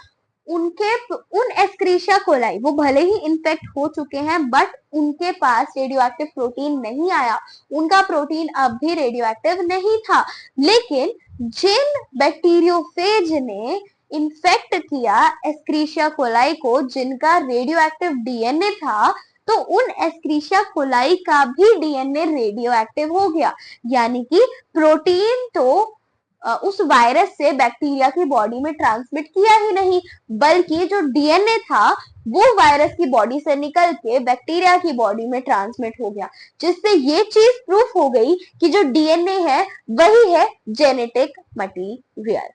उन एस्क्रीशिया कोलाई, वो भले ही इन्फेक्ट हो चुके हैं बट उनके पास रेडियो एक्टिव प्रोटीन नहीं आया, उनका प्रोटीन अब भी रेडियो एक्टिव नहीं था। लेकिन जिन बैक्टीरियोफेज ने इन्फेक्ट किया एस्क्रीशिया कोलाई को, जिनका रेडियो एक्टिव डीएनए था, तो उन एस्क्रीशिया कोलाई का भी डीएनए रेडियो एक्टिव हो गया, यानी कि प्रोटीन तो उस वायरस से बैक्टीरिया की बॉडी में ट्रांसमिट किया ही नहीं, बल्कि जो डीएनए था वो वायरस की बॉडी से निकल के बैक्टीरिया की बॉडी में ट्रांसमिट हो गया, जिससे ये चीज प्रूफ हो गई कि जो डीएनए है वही है जेनेटिक मटीरियल।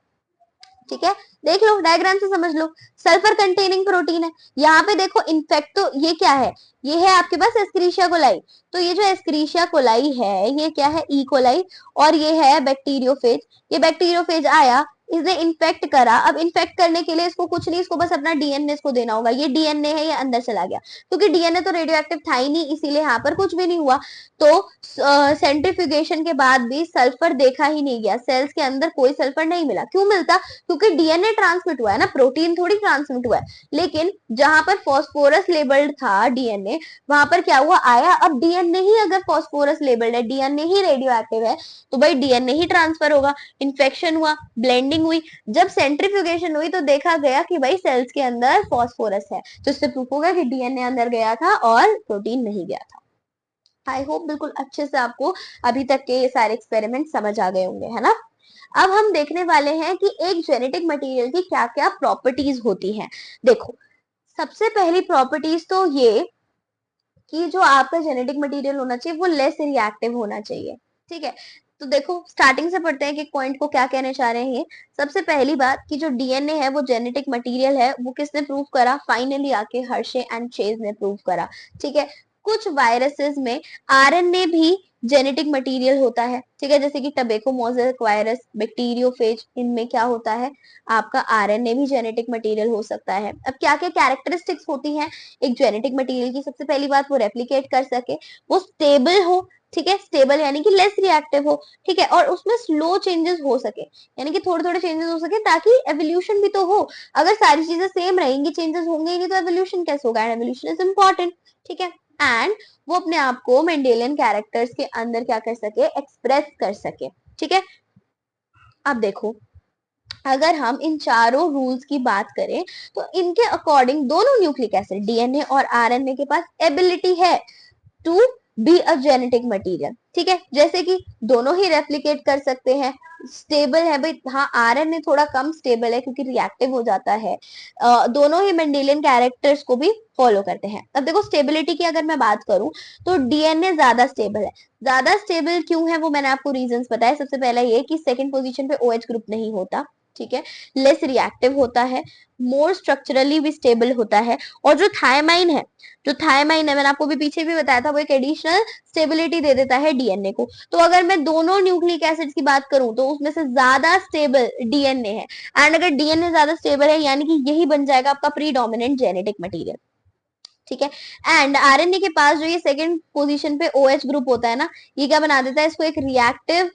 ठीक है, देख लो डायग्राम से समझ लो। सल्फर कंटेनिंग प्रोटीन है, यहाँ पे देखो इनफेक्ट, तो ये क्या है, ये है आपके पास एस्क्रीशिया कोलाई। तो ये जो एस्क्रीशिया कोलाई है ये क्या है, ई कोलाई, और ये है बैक्टीरियोफेज। ये बैक्टीरियोफेज आया, इसने इन्फेक्ट करा। अब इन्फेक्ट करने के लिए इसको कुछ नहीं, इसको बस अपना डीएनए इसको देना होगा। ये डीएनए है, ये अंदर चला गया, क्योंकि डीएनए तो रेडियो एक्टिव था ही नहीं, इसीलिए यहाँ पर कुछ भी नहीं हुआ। तो सेंट्रीफ्यूगेशन के बाद भी सल्फर देखा ही नहीं गया, सेल्स के अंदर कोई सल्फर नहीं मिला। क्यों मिलता, क्योंकि डीएनए ट्रांसमिट हुआ है ना, प्रोटीन थोड़ी ट्रांसमिट हुआ है। लेकिन जहां पर फॉस्फोरस लेबल्ड था डीएनए, वहां पर क्या हुआ, आया। अब डीएनए ही अगर फॉस्फोरस लेबल्ड है, डीएनए ही रेडियो एक्टिव है, तो भाई डीएनए ही ट्रांसफर होगा। इन्फेक्शन हुआ, ब्लेंडिंग हुई, जब सेंट्रीफ्यूगेशन हुई तो देखा गया कि भाई सेल्स के अंदर फॉस्फोरस है, तो इससे प्रूफ होगा कि डीएनए अंदर गया था और प्रोटीन नहीं गया था। आई होप बिल्कुल अच्छे से आपको अभी तक के ये सारे एक्सपेरिमेंट समझ आ गए होंगे, है ना। अब हम देखने वाले हैं कि एक जेनेटिक मटेरियल की क्या क्या प्रॉपर्टीज होती हैं। देखो, सबसे पहली प्रॉपर्टीज तो ये कि जो आपका जेनेटिक मटेरियल होना चाहिए वो लेस रिएक्टिव होना चाहिए। ठीक है, तो देखो स्टार्टिंग से पढ़ते हैं कि पॉइंट को क्या कहने चाह रहे हैं ये। सबसे पहली बात कि जो डीएनए है वो जेनेटिक मटेरियल है, वो किसने प्रूव करा, फाइनली आके हर्शे एंड चेज ने प्रूव करा। ठीक है, कुछ वायरसेस में आरएनए भी जेनेटिक मटेरियल होता है। ठीक है, जैसे कि टबेको मोज़ेक वायरस, बैक्टीरियोफेज, इनमें क्या होता है, आपका आरएनए भी जेनेटिक मटेरियल हो सकता है। अब क्या क्या कैरेक्टरिस्टिक्स होती हैं एक जेनेटिक मटेरियल की, सबसे पहली बात वो रेप्लिकेट कर सके, वो स्टेबल हो। ठीक है, स्टेबल यानी कि लेस रिएक्टिव हो। ठीक है, और उसमें स्लो चेंजेस हो सके, यानी कि थोड़े थोड़े चेंजेस हो सके, ताकि एवोल्यूशन भी तो हो। अगर सारी चीजें सेम रहेंगी, चेंजेस होंगे ही नहीं, तो एवोल्यूशन कैसे होगा, एवोल्यूशन इज इंपॉर्टेंट। ठीक है, एंड वो अपने आप को मेंडेलियन कैरेक्टर्स के अंदर क्या कर सके, एक्सप्रेस कर सके। ठीक है, अब देखो, अगर हम इन चारों रूल्स की बात करें तो इनके अकॉर्डिंग दोनों न्यूक्लिक एसिड डीएनए और आरएनए के पास एबिलिटी है to be a genetic material. ठीक है, जैसे कि दोनों ही रेप्लिकेट कर सकते हैं, स्टेबल है भाई, हाँ आरएनए थोड़ा कम स्टेबल है क्योंकि रिएक्टिव हो जाता है। दोनों ही मेंडेलियन कैरेक्टर्स को भी फॉलो करते हैं। अब देखो स्टेबिलिटी की अगर मैं बात करूं तो डीएनए ज्यादा स्टेबल है। ज्यादा स्टेबल क्यों है वो मैंने आपको रीजंस बताया। सबसे पहला ये कि सेकंड पोजीशन पे ओएच ग्रुप नहीं होता। ठीक है, लेस रिएक्टिव होता है, मोर स्ट्रक्चरली भी स्टेबल होता है, और जो थायमाइन है, जो थायमाइन है मैंने आपको भी पीछे भी बताया था, वो एक एडिशनल स्टेबिलिटी दे देता है डीएनए को। तो अगर मैं दोनों न्यूक्लिक एसिड्स की बात करूं तो उसमें से ज्यादा स्टेबल डीएनए है, एंड अगर डीएनए ज्यादा स्टेबल है यानी कि यही बन जाएगा आपका प्रीडोमिनेंट जेनेटिक मटेरियल। ठीक है, एंड आरएनए के पास जो ये सेकंड पोजीशन पे ओएच ग्रुप होता है ना, ये क्या बना देता है, इसको एक रिएक्टिव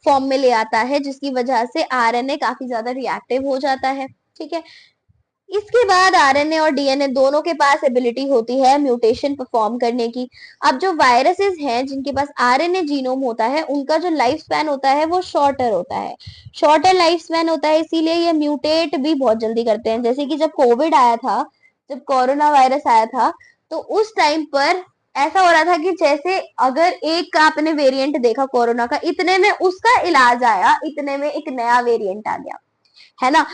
फॉर्म में ले आता है, जिसकी वजह से आरएनए काफी ज्यादा रिएक्टिव हो जाता है। ठीक है, इसके बाद आरएनए और डीएनए दोनों के पास एबिलिटी होती है म्यूटेशन परफॉर्म करने की। अब जो वायरसेस हैं जिनके पास आरएनए जीनोम होता है, उनका जो लाइफ स्पैन होता है वो शॉर्टर होता है, शॉर्टर लाइफ स्पैन होता है, इसीलिए ये म्यूटेट भी बहुत जल्दी करते हैं। जैसे कि जब कोविड आया था, जब कोरोना वायरस आया था, तो उस टाइम पर ऐसा हो रहा था कि जैसे अगर एक का आपने वेरिएंट देखा कोरोना का, इतने में उसका इलाज आया, इतने में एक नया वेरिएंट आ गया, है ना,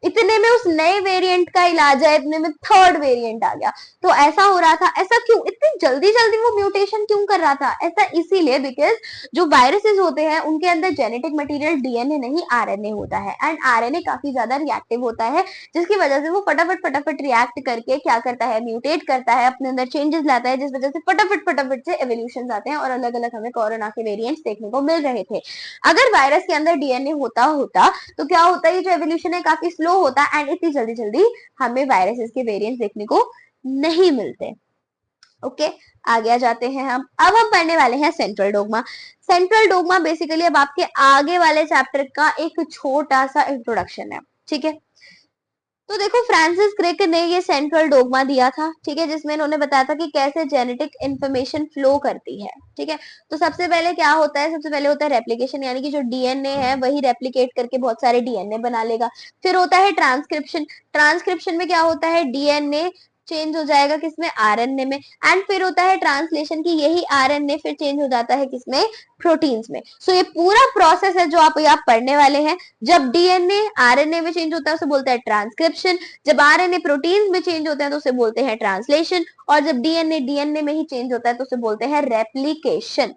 इतने में उस नए वेरिएंट का इलाज है, इतने में थर्ड वेरिएंट आ गया। तो ऐसा हो रहा था, ऐसा क्यों, इतनी जल्दी जल्दी वो म्यूटेशन क्यों कर रहा था, ऐसा इसीलिए बिकॉज जो वायरसेस होते हैं उनके अंदर जेनेटिक मटेरियल डीएनए नहीं आरएनए होता है, एंड आरएनए काफी ज्यादा रिएक्टिव होता है, जिसकी वजह से वो फटाफट फटाफट रिएक्ट करके क्या करता है, म्यूटेट करता है, अपने अंदर चेंजेस लाता है, जिस वजह से फटाफट फटाफट से एवोल्यूशन आते हैं, और अलग अलग हमें कोरोना के वेरिएंट्स देखने को मिल रहे थे। अगर वायरस के अंदर डीएनए होता होता तो क्या होता है, ये जो एवोल्यूशन है काफी स्लो होता, एंड इतनी जल्दी जल्दी हमें वायरसेस के वेरिएंट्स देखने को नहीं मिलते। ओके, आगे आ जाते हैं हम। अब हम पढ़ने वाले हैं central dogma. Central dogma basically अब आपके आगे वाले चैप्टर का एक छोटा सा इंट्रोडक्शन है। ठीक है, तो देखो फ्रांसिस क्रिक ने ये सेंट्रल डोग्मा दिया था। ठीक है, जिसमें इन्होंने बताया था कि कैसे जेनेटिक इंफॉर्मेशन फ्लो करती है। ठीक है, तो सबसे पहले क्या होता है, सबसे पहले होता है रेप्लिकेशन, यानी कि जो डीएनए है वही रेप्लिकेट करके बहुत सारे डीएनए बना लेगा। फिर होता है ट्रांसक्रिप्शन। ट्रांसक्रिप्शन में क्या होता है, डीएनए चेंज हो जाएगा किसमें, आरएनए में, एंड फिर होता है ट्रांसलेशन की यही आरएनए फिर चेंज हो जाता है किसमें, प्रोटीन्स में। सो ये पूरा प्रोसेस है जो आप यहाँ पढ़ने वाले हैं। जब डीएनए आरएनए में चेंज होता है उसे बोलते हैं ट्रांसक्रिप्शन, जब आरएनए प्रोटीन्स में चेंज होते हैं तो उसे बोलते हैं ट्रांसलेशन, और जब डीएनए डीएनए में ही चेंज होता है तो उसे बोलते हैं रेप्लीकेशन।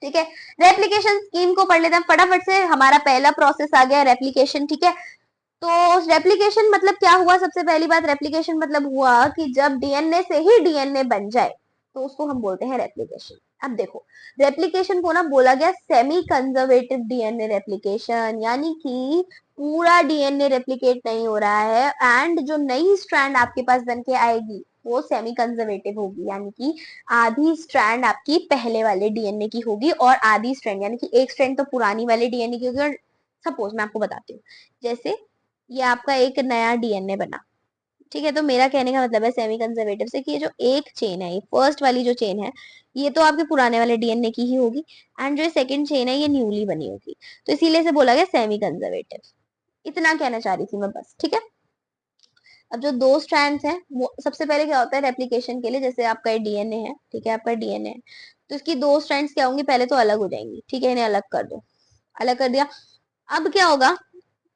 ठीक है, रेप्लीकेशन स्कीम को पढ़ लेते हैं फटाफट से। हमारा पहला प्रोसेस आ गया रेप्लीकेशन। ठीक है, तो रेप्लिकेशन मतलब क्या हुआ, सबसे पहली बात रेप्लिकेशन मतलब हुआ कि जब डीएनए से ही डीएनए बन जाए तो उसको हम बोलते हैं रेप्लिकेशन। अब देखो, रेप्लिकेशन को ना बोला गया सेमी कंजर्वेटिव डीएनए रेप्लिकेशन, यानी कि पूरा डीएनए रेप्लिकेट नहीं हो रहा है, एंड जो नई स्ट्रैंड आपके पास बन के आएगी वो सेमी कंजर्वेटिव होगी, यानी कि आधी स्ट्रैंड आपकी पहले वाले डीएनए की होगी और आधी स्ट्रैंड, यानी कि एक स्ट्रैंड तो पुरानी वाले डीएनए की होगी। और सपोज मैं आपको बताती हूँ, जैसे ये आपका एक नया डीएनए बना, ठीक है, तो मेरा कहने का मतलब है सेमी कंजर्वेटिव से कि ये जो एक चेन है, ये फर्स्ट वाली जो चेन है, ये तो आपके पुराने वाले डीएनए की ही होगी, एंड जो सेकंड चेन है ये न्यूली बनी होगी, तो इसीलिए से बोला गया सेमी कंजर्वेटिव। इतना कहना चाह रही थी मैं बस। ठीक है, अब जो दो स्ट्रैंड्स हैं वो सबसे पहले क्या होता है रेप्लिकेशन के लिए, जैसे आपका डीएनए है, ठीक है, आपका डीएनए है, तो इसकी दो स्ट्रैंड्स क्या होंगी, पहले तो अलग हो जाएंगी। ठीक है, इन्हें अलग कर दो, अलग कर दिया। अब क्या होगा,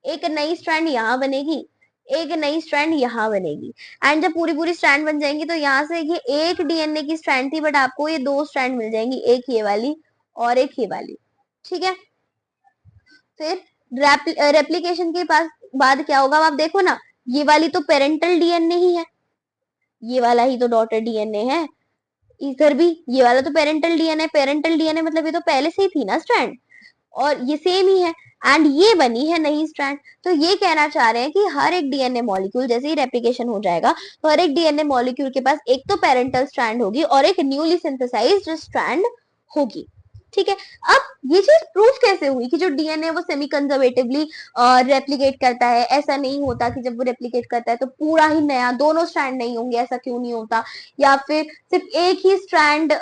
एक नई स्ट्रैंड यहाँ बनेगी, एक नई स्ट्रैंड यहाँ बनेगी, एंड जब पूरी पूरी स्ट्रैंड बन जाएंगी तो यहाँ से ये एक डीएनए की स्ट्रैंड थी, बट आपको ये दो स्ट्रैंड मिल जाएंगी, एक ये वाली और एक ये वाली। ठीक है, फिर रेप्लिकेशन के पास बाद क्या होगा, आप देखो ना, ये वाली तो पेरेंटल डीएनए ही है, ये वाला ही तो डॉटर डीएनए है, इधर भी ये वाला तो पेरेंटल डीएनए, पेरेंटल डीएनए मतलब ये तो पहले से ही थी ना स्ट्रैंड, और ये सेम ही है, एंड ये बनी है नई स्ट्रैंड। तो ये कहना चाह रहे हैं कि हर एक डीएनए मॉलिक्यूल जैसे ही रेप्लिकेशन हो जाएगा तो हर एक डीएनए मॉलिक्यूल के पास एक तो पेरेंटल स्ट्रैंड होगी और एक न्यूली सिंथेसाइज्ड स्ट्रैंड होगी। ठीक है, अब ये चीज प्रूफ कैसे हुई कि जो डीएनए वो सेमी कंजर्वेटिवली रेप्लिकेट करता है? ऐसा नहीं होता कि जब वो रेप्लिकेट करता है तो पूरा ही नया दोनों स्ट्रैंड नहीं होंगे, ऐसा क्यों नहीं होता? या फिर सिर्फ एक ही स्ट्रैंड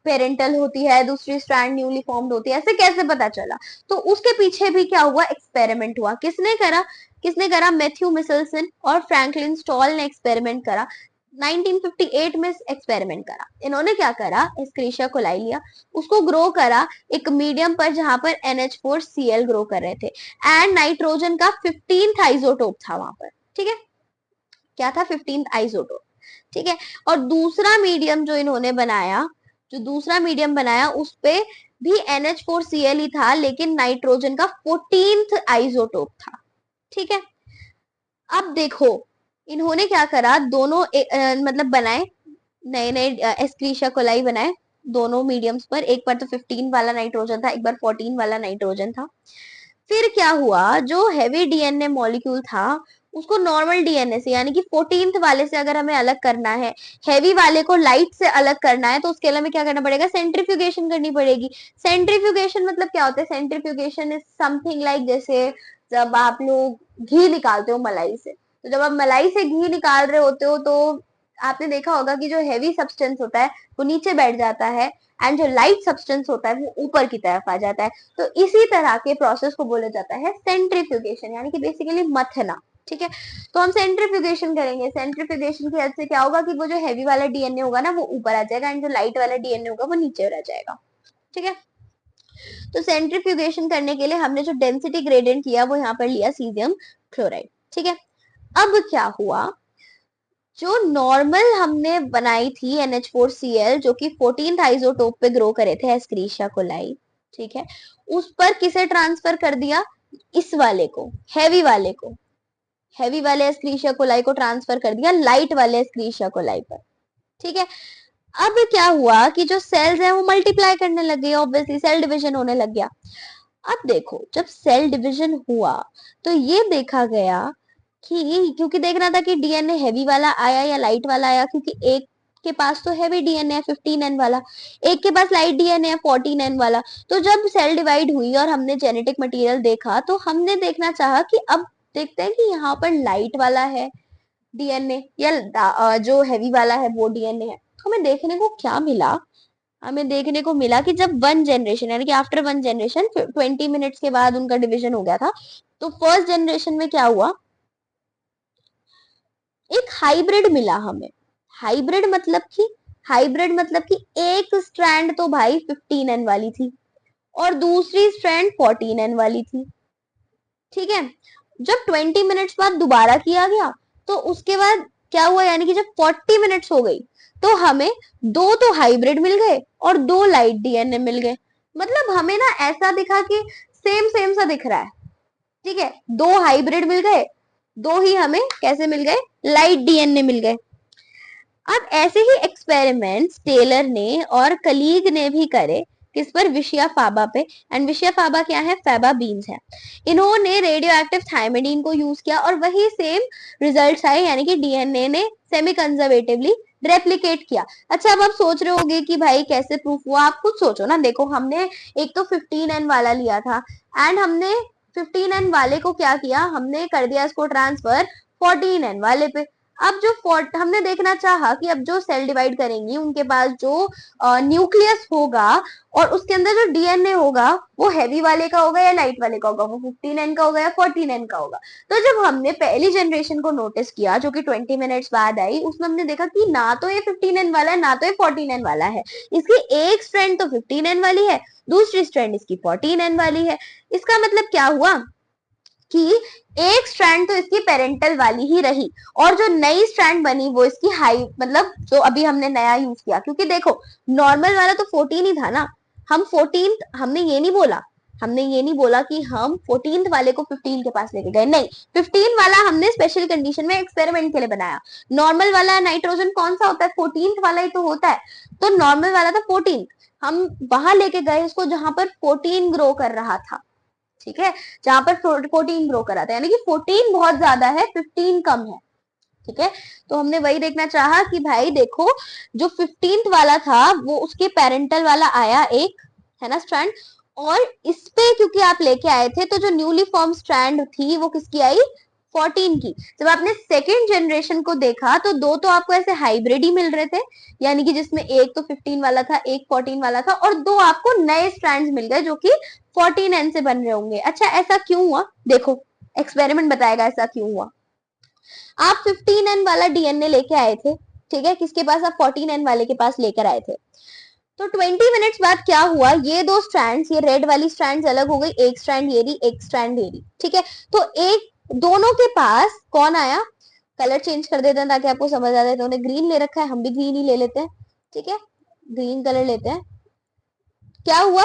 पेरेंटल होती है, दूसरी स्ट्रैंड न्यूली फॉर्म्ड होती है, ऐसे कैसे पता चला? तो उसके पीछे भी क्या हुआ, एक्सपेरिमेंट हुआ। किसने करा? मैथ्यू मिचेल्सन और फ्रैंकलिन स्टॉल ने एक्सपेरिमेंट करा। 1958 में एक्सपेरिमेंट करा। इन्होंने क्या करा, एस्क्रीशिया कोलाई लिया, उसको ग्रो करा एक मीडियम पर जहां पर NH4Cl ग्रो कर रहे थे, एंड नाइट्रोजन का 15th आइसोटोप था वहां पर। ठीक है, क्या था? 15th isotope. ठीक है, और दूसरा मीडियम जो इन्होंने बनाया, जो दूसरा मीडियम बनाया उस पे भी NH4Cl ही था, लेकिन नाइट्रोजन का 14th आइसोटोप था। ठीक है, अब देखो इन्होंने क्या करा, दोनों मतलब बनाए नए नए एस्क्रीशिया कोलाई बनाए दोनों मीडियम्स पर, एक पर तो 15 वाला नाइट्रोजन था, एक बार 14 वाला नाइट्रोजन था। फिर क्या हुआ, जो हैवी डीएनए मॉलिक्यूल था उसको नॉर्मल डीएनए से यानी कि 14th वाले से अगर हमें अलग करना है, हैवी वाले को लाइट से अलग करना है, तो उसके लिए हमें क्या करना पड़ेगा, सेंट्रीफ्यूगेशन करनी पड़ेगी। सेंट्रीफ्यूगेशन मतलब क्या होता है? सेंट्रीफ्यूगेशन इज समथिंग लाइक जैसे जब आप लोग घी निकालते हो मलाई से, तो जब आप मलाई से घी निकाल रहे होते हो तो आपने देखा होगा कि जो हैवी सब्सटेंस होता है वो नीचे बैठ जाता है, एंड जो लाइट सब्सटेंस होता है वो ऊपर की तरफ आ जाता है। तो इसी तरह के प्रोसेस को बोला जाता है सेंट्रीफ्यूगेशन, यानी कि बेसिकली मथना। ठीक है, तो हम सेंट्रीफ्यूगेशन करेंगे। सेंट्रीफ्यूगेशन की हेल्प से क्या होगा कि वो जो हैवी वाला डीएनए होगा ना वो ऊपर आ जाएगा, एंड जो लाइट वाला डीएनए होगा वो नीचे रह जाएगा। ठीक है, तो सेंट्रीफ्यूगेशन करने के लिए हमने जो डेंसिटी ग्रेडियंट लिया वो यहाँ पर लिया सीजियम क्लोराइड। ठीक है, अब क्या हुआ, जो नॉर्मल हमने बनाई थी NH4Cl जो कि 14th आइसोटोप पे ग्रो करे थे एस्क्रीशिया कोलाई, ठीक है, उस पर किसे ट्रांसफर कर दिया, इस वाले को, हैवी वाले को, हैवी वाले एस्क्रीशिया कोलाई को ट्रांसफर कर दिया लाइट वाले एस्क्रीशिया कोलाई पर। ठीक है, अब क्या हुआ कि जो सेल्स हैं वो मल्टीप्लाई करने लग गए, ऑब्वियसली सेल डिवीजन होने लग गया। अब देखो जब सेल डिवीजन हुआ तो ये देखा गया कि, क्योंकि देखना था कि डीएनए हैवी वाला आया या लाइट वाला आया, क्योंकि एक के पास तो हैवी डीएनए है 15N वाला, एक के पास लाइट डीएनए है 14N वाला। तो जब सेल डिवाइड हुई और हमने जेनेटिक मटेरियल देखा तो हमने देखना चाहा कि अब देखते हैं कि यहाँ पर लाइट वाला है डीएनए या जो हैवी वाला है वो डीएनए है। तो हमें देखने को क्या मिला, हमें देखने को मिला कि जब वन जनरेशन यानी कि आफ्टर वन जनरेशन 20 मिनट्स के बाद उनका डिवीजन हो गया था, तो फर्स्ट जनरेशन में क्या हुआ, एक हाइब्रिड मिला हमें। हाइब्रिड मतलब कि एक स्ट्रैंड तो भाई 15N वाली थी और दूसरी स्ट्रैंड 14N वाली थी। ठीक है, जब 20 मिनट्स बाद दोबारा किया गया तो उसके बाद क्या हुआ, यानी कि जब 40 मिनट्स हो गई तो हमें दो तो हाइब्रिड मिल गए और दो लाइट डीएनए मिल गए। मतलब हमें ना ऐसा दिखा कि सेम सेम सा दिख रहा है। ठीक है, दो हाइब्रिड मिल गए, दो ही हमें कैसे मिल गए, लाइट डीएनए मिल गए। अब ऐसे ही एक्सपेरिमेंट्स टेलर ने और कलीग ने भी करे, किस पर, विशिया फाबा पे। एंड विशिया फाबा क्या है, फैबा बीन्स है। इन्होंने रेडियो एक्टिव थायमिडीन को यूज किया और वही सेम रिजल्ट्स आए, यानी कि डीएनए ने सेमी कंजर्वेटिवली रेप्लिकेट किया। अच्छा, अब आप सोच रहे होंगे कि भाई कैसे प्रूफ हुआ, आप खुद सोचो ना। देखो, हमने एक तो 15N वाला लिया था एंड हमने 15N वाले को क्या किया, हमने कर दिया इसको ट्रांसफर 14N वाले पे। अब जो हमने देखना चाहा कि अब जो सेल डिवाइड करेंगी उनके पास जो न्यूक्लियस होगा और उसके अंदर जो डीएनए होगा वो हैवी वाले का होगा या लाइट वाले का होगा, वो 15N का होगा या 14N का होगा। तो जब हमने पहली जनरेशन को नोटिस किया जो कि 20 मिनट्स बाद आई, उसमें हमने देखा कि ना तो ये 15N वाला है ना तो ये 14N वाला है। इसकी एक स्ट्रैंड तो 15N वाली है, दूसरी स्ट्रैंड इसकी 14N वाली है। इसका मतलब क्या हुआ कि एक स्ट्रैंड तो इसकी पेरेंटल वाली ही रही और जो नई स्ट्रैंड बनी वो इसकी हाई, मतलब जो अभी हमने नया यूज किया। क्योंकि देखो, नॉर्मल वाला तो 14 ही था ना, हम 14, हमने ये नहीं बोला कि हम 14th वाले को 15 के पास लेके गए, नहीं। 15 वाला हमने स्पेशल कंडीशन में एक्सपेरिमेंट के लिए बनाया। नॉर्मल वाला नाइट्रोजन कौन सा होता है, 14th वाला ही तो होता है। तो नॉर्मल वाला था 14, हम वहां लेके गए उसको जहां पर 14 ग्रो कर रहा था। ठीक है, जहां पर 14 ग्रो करा था, यानी कि 14 बहुत ज्यादा है, 15 कम है। ठीक है, तो हमने वही देखना चाहा कि भाई देखो, जो 15th वाला था वो उसके पेरेंटल वाला आया एक, है ना, स्ट्रैंड। और इस पे क्योंकि आप लेके आए थे तो जो न्यूली फॉर्म स्ट्रैंड थी वो किसकी आई, 14 की। जब आपने सेकेंड जनरेशन को देखा तो दो तो आपको ऐसे हाइब्रिड ही मिल रहे थे, यानी कि जिसमें एक तो 15 वाला था, एक 14 वाला था, और दो आपको नए स्ट्रैंड्स मिल गए जो कि 14N से बन रहे होंगे। अच्छा, ऐसा क्यों हुआ, देखो एक्सपेरिमेंट बताएगा ऐसा क्यों हुआ। आप 15N वाला डीएनए लेके आए थे, ठीक है, किसके पास, आप 14N वाले के पास लेकर आए थे। तो 20 मिनट्स बाद क्या हुआ, ये दो स्ट्रैंड्स, ये रेड वाली स्ट्रैंड्स अलग हो गई, एक स्ट्रैंड ये रही, एक स्ट्रैंड ये रही। ठीक है, तो एक दोनों के पास कौन आया, कलर चेंज कर देते हैं ताकि आपको समझ आ जाए। तो उन्हें ग्रीन ले रखा है, हम भी ग्रीन ही ले लेते हैं। ठीक है, ग्रीन कलर लेते हैं। क्या हुआ,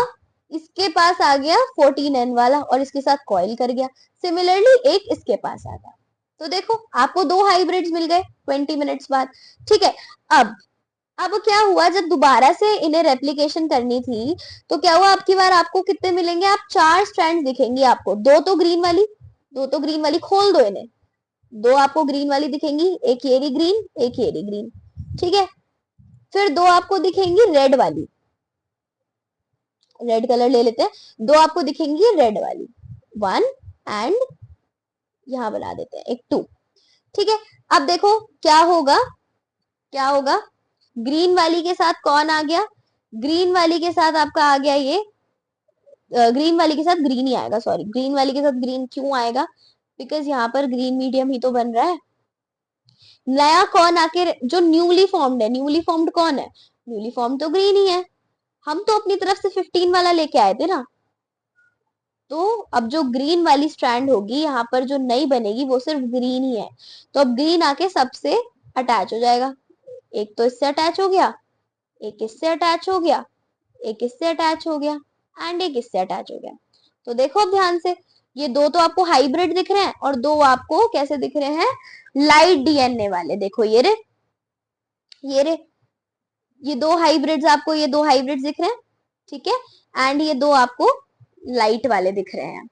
इसके पास आ गया 14N वाला और इसके साथ कॉइल कर गया। सिमिलरली एक इसके पास आ गया। तो देखो, आपको दो हाइब्रिड्स मिल गए 20 मिनट्स बाद। ठीक है, अब क्या हुआ, जब दोबारा से इन्हें रेप्लिकेशन करनी थी तो क्या हुआ, आपकी बार आपको कितने मिलेंगे, आप 4 स्ट्रैंड दिखेंगी आपको, दो तो ग्रीन वाली, खोल दो इन्हें, दो आपको ग्रीन वाली दिखेंगी, एक ये रही ग्रीन, एक ये रही ग्रीन। ठीक है, फिर दो आपको दिखेंगी रेड वाली, रेड कलर ले लेते हैं, दो आपको दिखेंगी रेड वाली, 1 एंड यहां बना देते हैं एक 2। ठीक है, अब देखो क्या होगा, ग्रीन वाली के साथ कौन आ गया, ग्रीन वाली के साथ आपका आ गया ये, ग्रीन वाली के साथ ग्रीन ही आएगा, सॉरी, ग्रीन वाली के साथ ग्रीन क्यों आएगा, बिकॉज यहाँ पर ग्रीन मीडियम ही तो बन रहा है। नया कौन आके, जो न्यूली फॉर्म्ड है, न्यूली फॉर्म्ड कौन है, न्यूली फॉर्म्ड तो ग्रीन ही है, हम तो अपनी तरफ से 15 वाला लेके आए थे ना। तो अब जो ग्रीन वाली स्ट्रैंड होगी यहाँ पर जो नई बनेगी वो सिर्फ ग्रीन ही है। तो अब ग्रीन आके सबसे अटैच हो जाएगा, एक तो इससे अटैच हो गया, एक इससे अटैच हो गया, एक इससे अटैच हो गया एंड एक इससे अटैच हो गया। तो देखो अब ध्यान से, ये दो तो आपको हाइब्रिड दिख रहे हैं और दो आपको कैसे दिख रहे हैं, लाइट डीएनए वाले। देखो ये रे, ये रे, ये दो हाइब्रिड्स आपको, ये दो हाइब्रिड्स दिख रहे हैं। ठीक है, एंड ये दो आपको लाइट वाले दिख रहे हैं।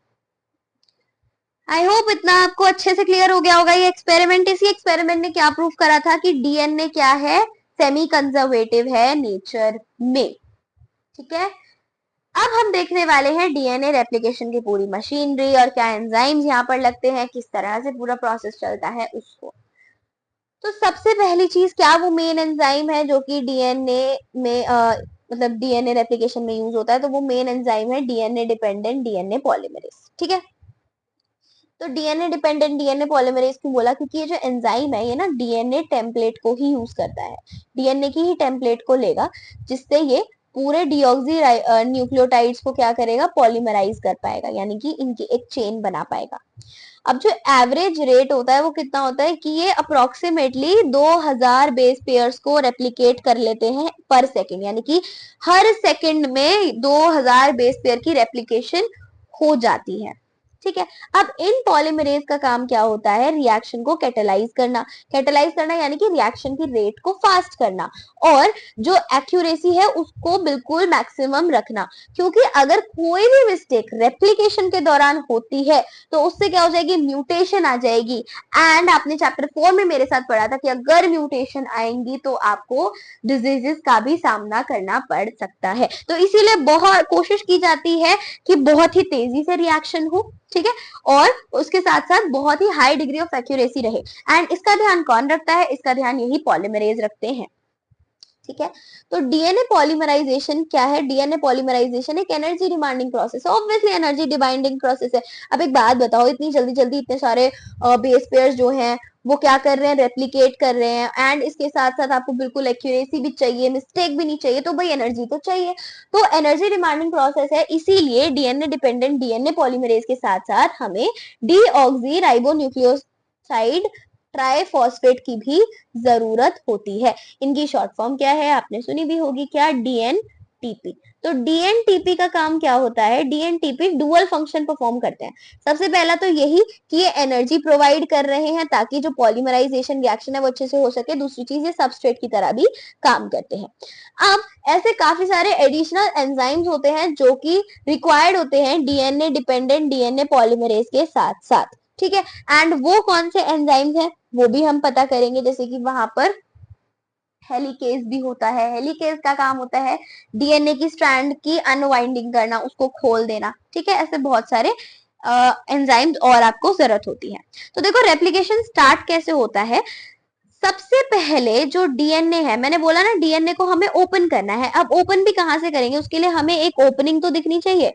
आई होप इतना आपको अच्छे से क्लियर हो गया होगा ये एक्सपेरिमेंट। इसी एक्सपेरिमेंट ने क्या प्रूव करा था कि डीएनए क्या है, सेमी कंजर्वेटिव है नेचर में। ठीक है, अब हम देखने वाले हैं डीएनए रेप्लिकेशन की पूरी मशीनरी और क्या एंजाइम्स यहाँ पर लगते हैं, किस तरह से पूरा प्रोसेस चलता है उसको। तो सबसे पहली चीज, क्या वो मेन एंजाइम है जो कि डीएनए में मतलब डीएनए रेप्लिकेशन में यूज होता है, तो वो मेन एंजाइम है डीएनए डिपेंडेंट डीएनए पॉलीमरेज। ठीक है, तो डीएनए डिपेंडेंट डीएनए पॉलीमरेज क्यों बोला, क्योंकि ये जो एंजाइम है ये ना डीएनए टेम्पलेट को ही यूज करता है, डीएनए की ही टेम्पलेट को लेगा, जिससे ये पूरे डीऑक्सी न्यूक्लियोटाइड्स को क्या करेगा, पॉलीमराइज कर पाएगा, यानी कि इनकी एक चेन बना पाएगा। अब जो एवरेज रेट होता है वो कितना होता है कि ये अप्रोक्सीमेटली 2000 बेस पेयर्स को रेप्लिकेट कर लेते हैं पर सेकेंड, यानी कि हर सेकेंड में 2000 बेस पेयर की रेप्लिकेशन हो जाती है। ठीक है, अब इन पॉलीमरेज का काम क्या होता है, रिएक्शन को कैटेलाइज करना यानी कि रिएक्शन की रेट को फास्ट करना, और जो एक्यूरेसी है उसको बिल्कुल मैक्सिमम रखना, क्योंकि अगर कोई भी मिस्टेक रेप्लिकेशन के दौरान होती है तो उससे क्या हो जाएगी, म्यूटेशन आ जाएगी। एंड आपने चैप्टर 4 में मेरे साथ पढ़ा था कि अगर म्यूटेशन आएंगी तो आपको डिजीजेस का भी सामना करना पड़ सकता है। तो इसीलिए बहुत कोशिश की जाती है कि बहुत ही तेजी से रिएक्शन हो, ठीक है, और उसके साथ साथ बहुत ही हाई डिग्री ऑफ एक्यूरेसी रहे। एंड इसका ध्यान कौन रखता है, इसका ध्यान यही पॉलीमरेज रखते हैं। ठीक है, तो डीएनए पॉलीमराइजेशन क्या है, डीएनए पॉलीमराइजेशन एक एनर्जी डिमांडिंग प्रोसेस है, ऑब्वियसली एनर्जी डिमांडिंग प्रोसेस है। अब एक बात बताओ, इतनी जल्दी जल्दी इतने सारे बेस पेयर्स जो हैं वो क्या कर रहे हैं, रेप्लिकेट कर रहे हैं, एंड इसके साथ साथ आपको बिल्कुल एक्यूरेसी भी चाहिए, मिस्टेक भी नहीं चाहिए, तो भाई एनर्जी तो चाहिए। तो एनर्जी डिमांडिंग प्रोसेस है, इसीलिए डीएनए डिपेंडेंट डीएनए पॉलीमरेज के साथ साथ हमें डीऑक्सी राइबो न्यूक्लियोसाइड ट्राइफॉस्फेट की भी जरूरत होती है। इनकी शॉर्ट फॉर्म क्या है, आपने सुनी भी होगी, क्या, डीएनटीपी। तो डीएनटीपी का काम क्या होता है, डीएनटीपी डुअल फंक्शन परफॉर्म करते हैं। सबसे पहला तो यही कि ये एनर्जी प्रोवाइड कर रहे हैं ताकि जो पॉलीमराइजेशन रिएक्शन है वो अच्छे से हो सके, दूसरी चीज ये सबस्ट्रेट की तरह भी काम करते हैं। अब ऐसे काफी सारे एडिशनल एंजाइम्स होते हैं जो कि रिक्वायर्ड होते हैं डीएनए डिपेंडेंट डीएनए पॉलीमरेज के साथ साथ। ठीक है, एंड वो कौन से एंजाइम्स हैं वो भी हम पता करेंगे, जैसे कि वहां पर हेलिकेज भी होता है। हेलिकेज का काम होता है डीएनए की स्ट्रैंड की अनवाइंडिंग करना, उसको खोल देना। ठीक है, ऐसे बहुत सारे एंजाइम्स और आपको जरूरत होती है। तो देखो रेप्लिकेशन स्टार्ट कैसे होता है। सबसे पहले जो डीएनए है, मैंने बोला ना डीएनए को हमें ओपन करना है। अब ओपन भी कहां से करेंगे, उसके लिए हमें एक ओपनिंग तो दिखनी चाहिए।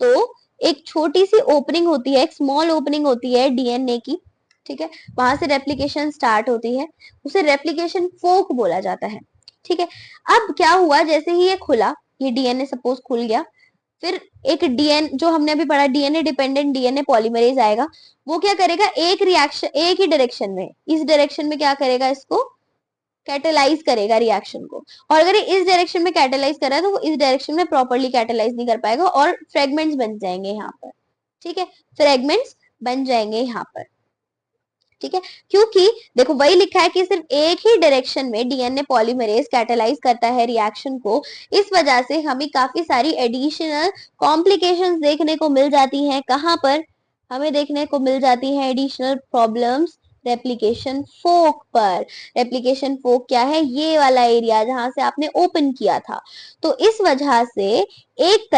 तो एक छोटी सी ओपनिंग होती है, एक स्मॉल ओपनिंग होती है डीएनए की। ठीक है, वहां से रेप्लिकेशन स्टार्ट होती है, उसे रेप्लिकेशन फोक बोला जाता है। ठीक है, अब क्या हुआ, जैसे ही ये खुला, ये डीएनए सपोज खुल गया, फिर एक डीएन जो हमने अभी पढ़ा डीएनए डिपेंडेंट डीएनए पॉलीमरेज आएगा, वो क्या करेगा, एक रिएक्शन एक ही डायरेक्शन में, इस डायरेक्शन में क्या करेगा, इसको कैटेलाइज करेगा रिएक्शन को। और अगर ये इस डायरेक्शन में कैटेलाइज कर रहा है तो वो इस डायरेक्शन में प्रॉपरली कैटेलाइज नहीं कर पाएगा और फ्रेगमेंट्स बन जाएंगे यहाँ पर। ठीक है, फ्रेगमेंट्स बन जाएंगे यहाँ पर। ठीक है, क्योंकि देखो वही लिखा है कि सिर्फ एक ही डायरेक्शन में डीएनए पॉलीमरेज कैटेलाइज करता है रिएक्शन को। इस वजह से हमें काफी सारी एडिशनल कॉम्प्लिकेशंस देखने को मिल जाती हैं। कहां पर हमें देखने को मिल जाती हैं एडिशनल प्रॉब्लम्स, रेप्लिकेशन फोक पर। रेप्लिकेशन फोक क्या है, ये वाला एरिया जहां से आपने ओपन किया था। तो इस वजह से एक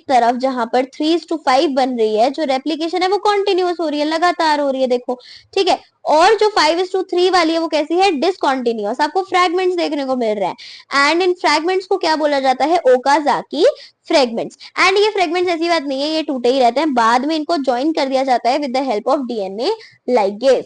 तरफ जहां पर 3:5 बन रही है, जो रेप्लिकेशन है वो कॉन्टिन्यूअस हो रही है, लगातार हो रही है, देखो। ठीक है, और जो 5:3 वाली है वो कैसी है, डिसकॉन्टिन्यूअस, आपको फ्रैगमेंट्स देखने को मिल रहे हैं। एंड इन फ्रैगमेंट्स को क्या बोला जाता है, ओकाजाकी फ्रैगमेंट्स। एंड ये फ्रैगमेंट्स ऐसी बात नहीं है ये टूटे ही रहते हैं, बाद में इनको ज्वाइन कर दिया जाता है with the help of DNA ligase.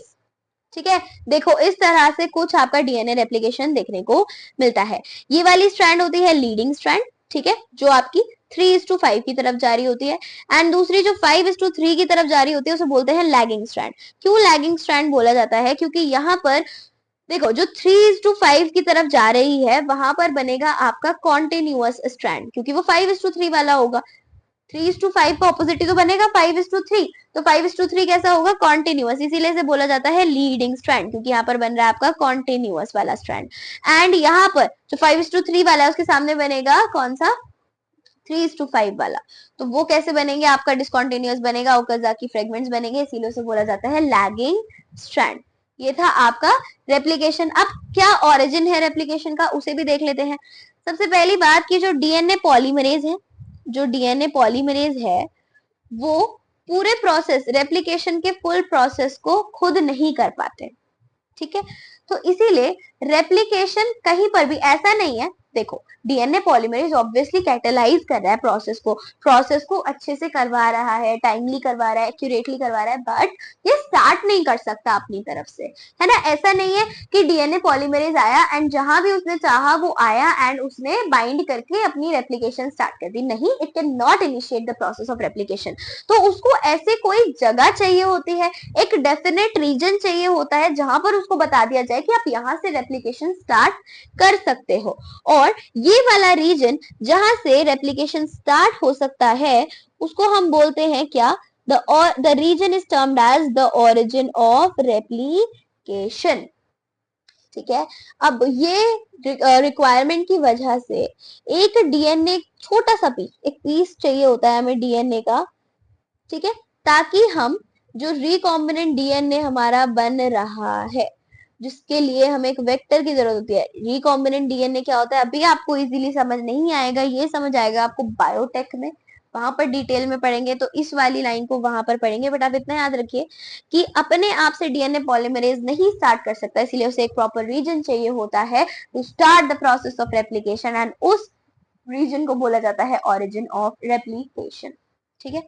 ठीक है, देखो इस तरह से कुछ आपका डीएनए रेप्लिकेशन देखने को मिलता है। ये वाली स्ट्रैंड होती है लीडिंग स्ट्रैंड, ठीक है, जो आपकी 3:5 की तरफ जा रही होती है। एंड दूसरी जो 5:3 की तरफ जा रही होती है उसे बोलते हैं लैगिंग स्ट्रैंड। क्यों लैगिंग स्ट्रैंड बोला जाता है, क्योंकि यहाँ पर देखो जो 3:5 की तरफ जा रही है वहां पर बनेगा आपका कॉन्टिन्यूअस स्ट्रैंड, क्योंकि वो 5:3 वाला होगा। 3:5 का ऑपोजिट ही तो बनेगा 5:3, तो 5:3 कैसा होगा, कॉन्टिन्यूअस, इसीलिए इसे बोला जाता है लीडिंग स्ट्रैंड, क्योंकि यहाँ पर बन रहा है आपका कॉन्टिन्यूअस वाला स्ट्रैंड। एंड यहाँ पर जो 5:3 वाला है उसके सामने बनेगा कौन सा, 3:5 वाला। तो वो कैसे बनेंगे, आपका डिसकॉन्टिन्यूअस बनेगा, ओकाजाकी फ्रेगमेंट्स बनेंगे, इसीलिए उसे बोला जाता है लैगिंग स्ट्रैंड। ये था आपका रेप्लिकेशन। अब क्या ओरिजिन है रेप्लिकेशन का, उसे भी देख लेते हैं। सबसे पहली बात की जो डीएनए पॉलीमरेज है, जो डीएनए पॉलीमरेज है वो पूरे प्रोसेस, रेप्लिकेशन के फुल प्रोसेस को खुद नहीं कर पाते। ठीक है, तो इसीलिए रेप्लिकेशन कहीं पर भी ऐसा नहीं है, देखो डीएनए पॉलीमरेज ऑब्वियसली कैटेलाइज कर रहा है प्रोसेस को अच्छे से करवा रहा है, टाइमली करवा रहा है, एक्यूरेटली करवा रहा है, बट ये स्टार्ट नहीं कर सकता अपनी तरफ से, है ना। ऐसा नहीं है कि डीएनए पॉलीमरेज आया एंड जहां भी उसने चाहा वो आया एंड उसने बाइंड करके अपनी रेप्लिकेशन स्टार्ट कर दी। नहीं, it can not initiate the process of replication. तो उसको ऐसे कोई जगह चाहिए होती है, एक डेफिनेट रीजन चाहिए होता है जहां पर उसको बता दिया जाए कि आप यहां से रेप्लिकेशन स्टार्ट कर सकते हो। और ये वाला रीजन जहां से रेप्लिकेशन स्टार्ट हो सकता है उसको हम बोलते हैं क्या, the region is termed as the origin of replication। ठीक है, अब ये रिक्वायरमेंट की वजह से एक डीएनए छोटा सा पीस, एक पीस चाहिए होता है हमें डीएनए का, ठीक है, ताकि हम जो रिकॉम्बिनेंट डीएनए हमारा बन रहा है जिसके लिए हमें एक वेक्टर की जरूरत होती है। रिकॉम्बिनेंट डीएनए क्या होता है अभी आपको इजीली समझ नहीं आएगा, ये समझ आएगा आपको बायोटेक में, वहां पर डिटेल में पढ़ेंगे, तो इस वाली लाइन को वहां पर पढ़ेंगे। बट आप इतना याद रखिए कि अपने आप से डीएनए पॉलीमरेज नहीं स्टार्ट कर सकता, इसीलिए उसे एक प्रॉपर रीजन चाहिए होता है to start the process of replication, and उस रीजन को बोला जाता है ऑरिजिन ऑफ रेप्लिकेशन। ठीक है,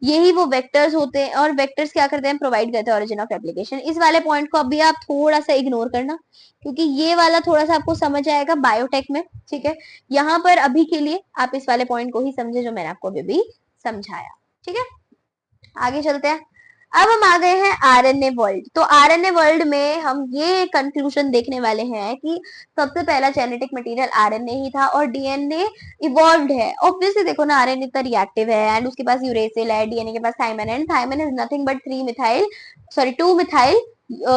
यही वो वेक्टर्स होते हैं, और वेक्टर्स क्या करते हैं, प्रोवाइड करते हैं ओरिजिन ऑफ रेप्लिकेशन। इस वाले पॉइंट को अभी आप थोड़ा सा इग्नोर करना, क्योंकि ये वाला थोड़ा सा आपको समझ आएगा बायोटेक में। ठीक है, यहाँ पर अभी के लिए आप इस वाले पॉइंट को ही समझे जो मैंने आपको अभी भी समझाया। ठीक है, आगे चलते हैं। अब हम आ गए हैं आरएनए वर्ल्ड। तो आरएनए वर्ल्ड में हम ये कंक्लूजन देखने वाले हैं कि सबसे पहला जेनेटिक मटेरियल आरएनए ही था और डीएनए इवॉल्व्ड है। ऑब्वियसली देखो ना, आरएनए इतना रिएक्टिव है एंड उसके पास यूरेसिल है, डीएनए के पास थाइमिन है, thymine is nothing but 2 methyl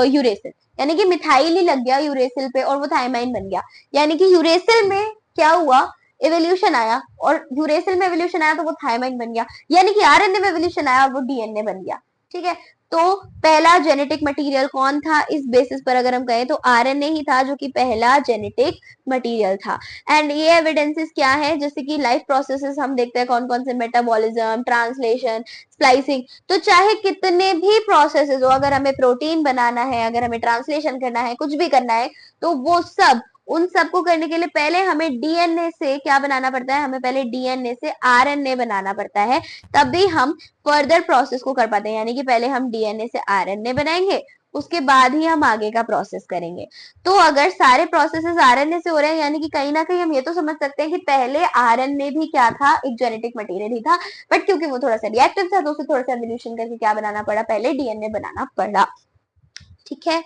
uracil, यानी कि मिथाइल ही लग गया यूरेसिल पे और वो थाइमाइन बन गया। यानी कि यूरेसिल में क्या हुआ, एवोल्यूशन आया, और यूरेसिल में एवोल्यूशन आया तो वो थाइमाइन बन गया, यानी कि आरएनए में एवोल्यूशन आया और वो डीएनए बन गया। ठीक है, तो पहला जेनेटिक मटेरियल कौन था इस बेसिस पर अगर हम कहें तो आरएनए ही था जो कि पहला जेनेटिक मटेरियल था। एंड ये एविडेंसेस क्या है, जैसे कि लाइफ प्रोसेसेस हम देखते हैं कौन कौन से, मेटाबॉलिज्म, ट्रांसलेशन, स्प्लाइसिंग। तो चाहे कितने भी प्रोसेसेस हो, अगर हमें प्रोटीन बनाना है, अगर हमें ट्रांसलेशन करना है, कुछ भी करना है, तो वो सब, उन सबको करने के लिए पहले हमें डीएनए से क्या बनाना पड़ता है, हमें पहले डीएनए से आरएनए बनाना पड़ता है, तभी हम फर्दर प्रोसेस को कर पाते हैं। यानी कि पहले हम डीएनए से आरएनए बनाएंगे, उसके बाद ही हम आगे का प्रोसेस करेंगे। तो अगर सारे प्रोसेसेस आरएनए से हो रहे हैं, यानी कि कहीं ना कहीं हम ये तो समझ सकते हैं कि पहले आरएनए भी क्या था, एक जेनेटिक मटेरियल ही था, बट क्योंकि वो थोड़ा सा रिएक्टिव था तो उसे थोड़ा सा एवोल्यूशन करके क्या बनाना पड़ा, पहले डीएनए बनाना पड़ा। ठीक है,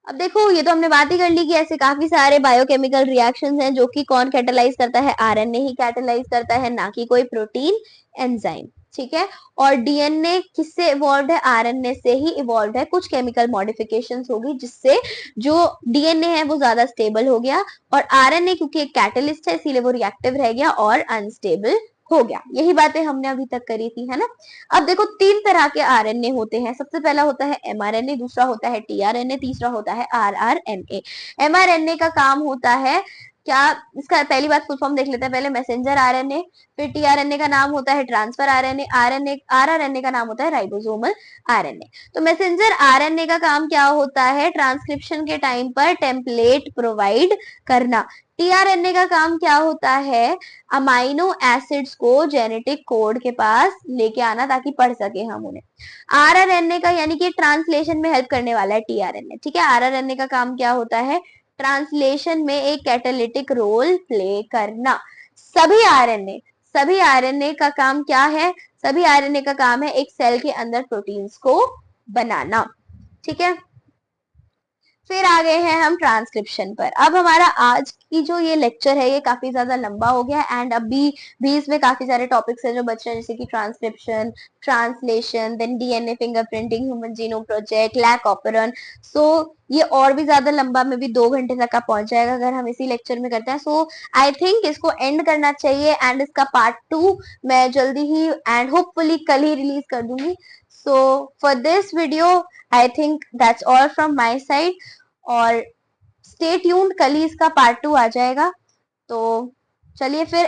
अब देखो ये तो हमने बात ही कर ली कि ऐसे काफी सारे बायोकेमिकल रिएक्शंस हैं जो कि कौन कैटेलाइज करता है, आरएनए ही कैटेलाइज करता है, ना कि कोई प्रोटीन एंजाइम। ठीक है, और डीएनए किससे इवॉल्व है, आरएनए से ही इवॉल्व है। कुछ केमिकल मॉडिफिकेशंस होगी जिससे जो डीएनए है वो ज्यादा स्टेबल हो गया, और आरएनए क्योंकि एक कैटलिस्ट है इसीलिए वो रिएक्टिव रह गया और अनस्टेबल हो गया। यही बातें हमने अभी तक करी थी, है ना। अब देखो 3 तरह के आरएनए होते हैं। सबसे पहला होता है एमआरएनए, दूसरा होता है टीआरएनए, तीसरा होता है आरआरएनए। एमआरएनए का काम होता है क्या, इसका पहली बात फुल फॉर्म देख लेते हैं पहले, मैसेंजर आरएनए। फिर टीआरएनए का नाम होता है ट्रांसफर आरएनए, आरआरएनए का नाम होता है राइबोसोमल आरएनए। तो मैसेंजर आरएनए का काम क्या होता है, ट्रांसक्रिप्शन के टाइम पर टेम्पलेट प्रोवाइड करना। टीआरएनए का काम क्या होता है, अमाइनो एसिड्स को जेनेटिक कोड के पास लेके आना ताकि पढ़ सके हम उन्हें। आरआरएनए का यानी कि ट्रांसलेशन में हेल्प करने वाला है टीआरएनए। ठीक है, आरआरएनए का काम क्या होता है, ट्रांसलेशन में एक कैटालिटिक रोल प्ले करना। सभी आरएनए का काम क्या है, सभी आरएनए का काम है एक सेल के अंदर प्रोटीन्स को बनाना। ठीक है, फिर आ गए हैं हम ट्रांसक्रिप्शन पर। अब हमारा आज की जो ये लेक्चर है ये काफी ज्यादा लंबा हो गया एंड अभी भी इसमें काफी सारे टॉपिक्स हैं जो बच रहे हैं, जैसे कि transcription, translation, then DNA fingerprinting, human genome project, lac operon. So ये और भी ज्यादा लंबा में भी 2 घंटे तक का पहुंच जाएगा अगर हम इसी लेक्चर में करते हैं। सो आई थिंक इसको एंड करना चाहिए एंड इसका पार्ट 2 मैं जल्दी ही एंड होपफुली कल ही रिलीज कर दूंगी। So for this video I think that's all from my side, और स्टे ट्यून्ड, कल ही इसका पार्ट 2 आ जाएगा। तो चलिए फिर